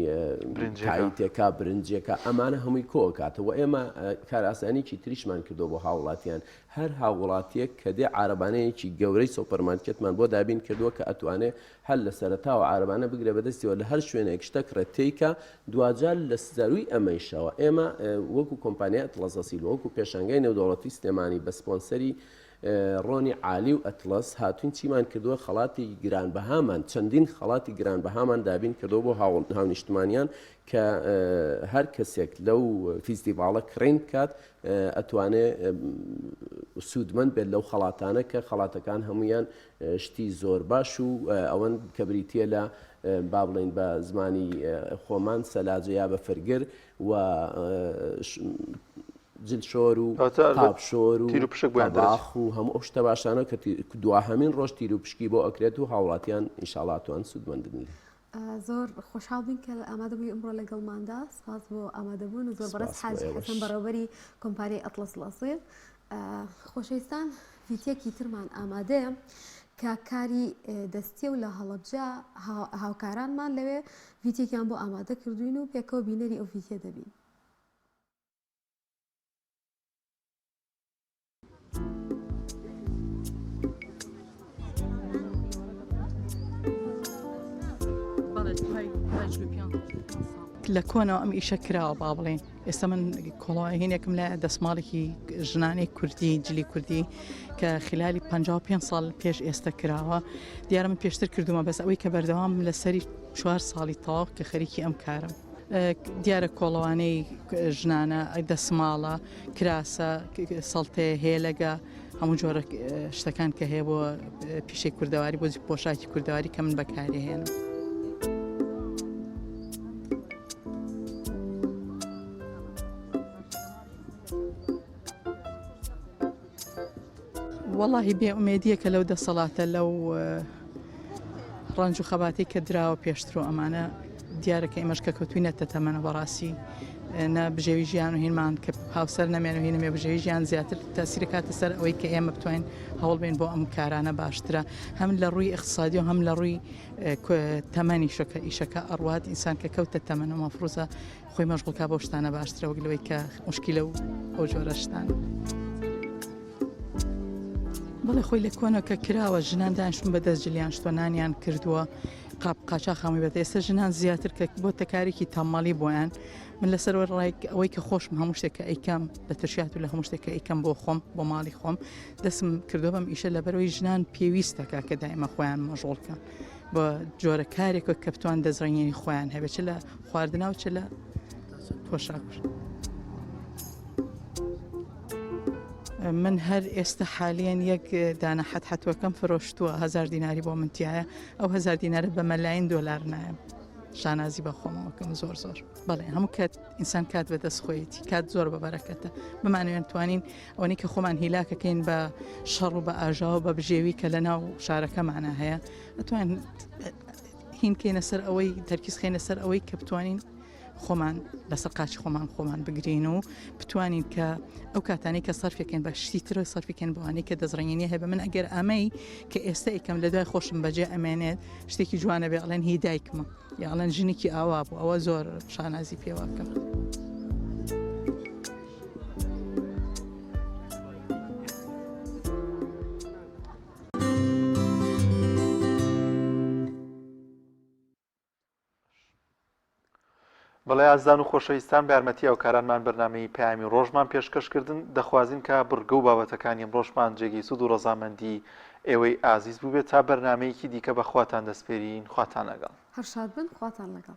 Speaker 17: تایتێکا برنجێکە ئەمانە هەمووی کۆکاتەوە ئێمە کار ئاسانیکی تریشمان کردو بۆ هاوڵاتیان هەر هاوڵاتیەک کە دێ عارەبانەیەکی گەورەی سۆپەرمارکێتمان بۆ دابین کردووە کە ئەتوانێت هەر لە سەرەتاوە عارەبانە بگرێ بەدەستیەوە لە هەر شوێنێک شتە کڕێتیکە دوجار لە سەروی ئەمەیشەوە ئێمە وەکو کۆمپانیا ئەتڵەس ئەسیل وەکو پێشەنگای نێودەوڵەتی سلێمانی بە سپۆنسەری ڕۆنی عالی و ئەتلەس هاتوین چیمان کردووە خەڵاتی گرانبەهامان چەندین خەڵاتی گرانبەهامان دابین کردەوە بۆ هاونیشتمانیان کە هەر کەسێک لەو فیستیڤاڵە کڕین بکات ئەتوانێت سوودمەند بێت لەو خەڵاتانە کە خەڵاتەکان هەمویان شتی زۆر باش و ئەوەن کە بریتە لە با بڵێن بە زمانی خۆمان سەلاجە یا بە فەرگر و جلشۆر و قاپشۆر و باخ و هەموو ئەو شتە باشانە کە دواهەمین ڕۆژ تیر و پشکی بۆ ئەکرێت و هاوڵاتیان ئینشاڵاتوان سوودمەندن.
Speaker 1: زۆر خۆشحاڵ بین کە ئامادەبووی ئەمڕۆ لەگەڵماندا سپاس بۆ ئامادەبوون و زۆر بەڕست حاجی حەسەن بەڕێوەبەری کۆمپانیای ئەتڵەس ئەسیل. خۆشەویستان ڤیدیۆکی ترمان ئامادەیە کە کاری دەستیە و لە هەڵەبجە هاوکارانمان لەوێ ڤیدیۆکیان بۆ ئامادە کردوین و پێکەوە بینەری ئەو ڤیدیۆ دەبین.
Speaker 16: لە کۆنەوە ئەم ئیشە کراوە با بڵێن ئێستا من کۆڵهینێکم لە دەسماڵێکی ژنانەی کوردی جلی کوردی کە خلالی 55 ساڵ پێش ئێستا کراوە دیارە من پێشتر کردومە بەس ئەوەی کە بەردەوام لە سەری 4 ساڵی تاو کە خەریکی ئەم کارم دیارە کۆڵەوانەی ژنانە دەسماڵە کراسە سەڵتێ هێلەگە هەموو جۆرە شتەکان کە هەیە بۆ پیشەی کوردەواری بۆ پۆشاکی کوردەواری کە من بەکاری هێنم. واللهی بێ ئومێدیە کە لەو دەسەڵاتە لەو ڕەنج و خەباتی کە دراوە پێشتر و ئەمانە دیارەکە ئێمەش کە کەوتوینەتە تەمەنە بەڕاستی نە بژێوی ژیان و هینمان کە هاوسەر نەمێن و هینەمێ بژێوی ژیان زیاتر تەسیرە کاتە سەر ئەوەی کە ئێمە بتوانین هەوڵ بین بۆ ئەم کارانە باشترە هەم لە ڕووی اقتصادی و هەم لە ڕووی تەمەنی ئیشەکە ئەڕوات ئینسان کە کەوتە تەمەن و مەفروزە خۆی مەشغوڵکا بۆ شتانە باشترە وەک لەوەی کە موشکیلە و ئەو جۆرە شتانە. بەڵێ خۆی لە کۆنە کە کراوە ژنان دانیشتون بە دەستجلیان شتۆنانیان کردووە
Speaker 18: قاچاق هەمووی بێت ئێستا ژنان زیاتر کە بۆ تەکارێکی تەماڵی بۆیان من لەسەر ئەوەی کە خۆشم هەموو شتێکە ئەیکەم لە ترشات و لە هەموو شتێکە ئەیکەم بۆ خۆم بۆ ماڵی خۆم دەستم کردو بەم ئیشە لەبەرەوەی ژنان پێویستەکە کە دائمە خۆیان مەژۆڵکەن بە جۆرە کارێکە کە بتوان دەزڕێنی خۆیان هەبێت چ لە خواردنا و چ لە پۆشاکش. من هەر ئێستا حالیان یەک دانە حەتوەکەم فرۆشتووە 1000 دیناری بۆ منتیایە ئەو 1000 دینارە بە مەلاین دۆلار نایە شانازی بە خۆمەوەکەم زۆر بەڵێ هەموو کات ئینسان کات بە دەست خۆیەتی کات زۆر بە بەرەکەتە بمانوێن توانین ئەوەی کە خۆمان هیلاکەکەین بە شەڕ و بە ئاژاوە بە بژێوی کە لە ناو شارەکەمانە هەیە ئەتوان هینکەینە سەر ئەوەی تەرکیز خێنە سەر ئەوەی کە بتوانین خۆمان لەسەر قاچی خۆمان بگرین و بتوانین کە ئەو کاتانی کە سەرفێکن بە شتی ترە سەرفێکن بۆوانەی کە دەزڕێنی هەیە بە من ئەگەر ئەمەی کە ئێستا ئەیکەم لە دوای خۆشم بەجێ ئەمێنێت شتێکی جوانە بێ ئەڵێن هی دایکمە یاڵەن ژنێکی ئاوا بوو ئەوە زۆر شانازی پێواکەم.
Speaker 2: بەڵێ ئازان و خۆشەویستان بە یارمەتی ئەو کارانمان بەرنامەی پەیامی ڕۆژمان پێشکەشکردن دەخوازین کە بڕگە و بابەتەکانی ڕۆژمان جێگەی سوود و ڕەزامەندی ئێوەی ئازیز بوو بێت تا بەرنمەیەکی دیکە بەخواتان دەستپێرین خواتان لەگەڵ
Speaker 1: هەر شاد بن خواتان لەگەڵ.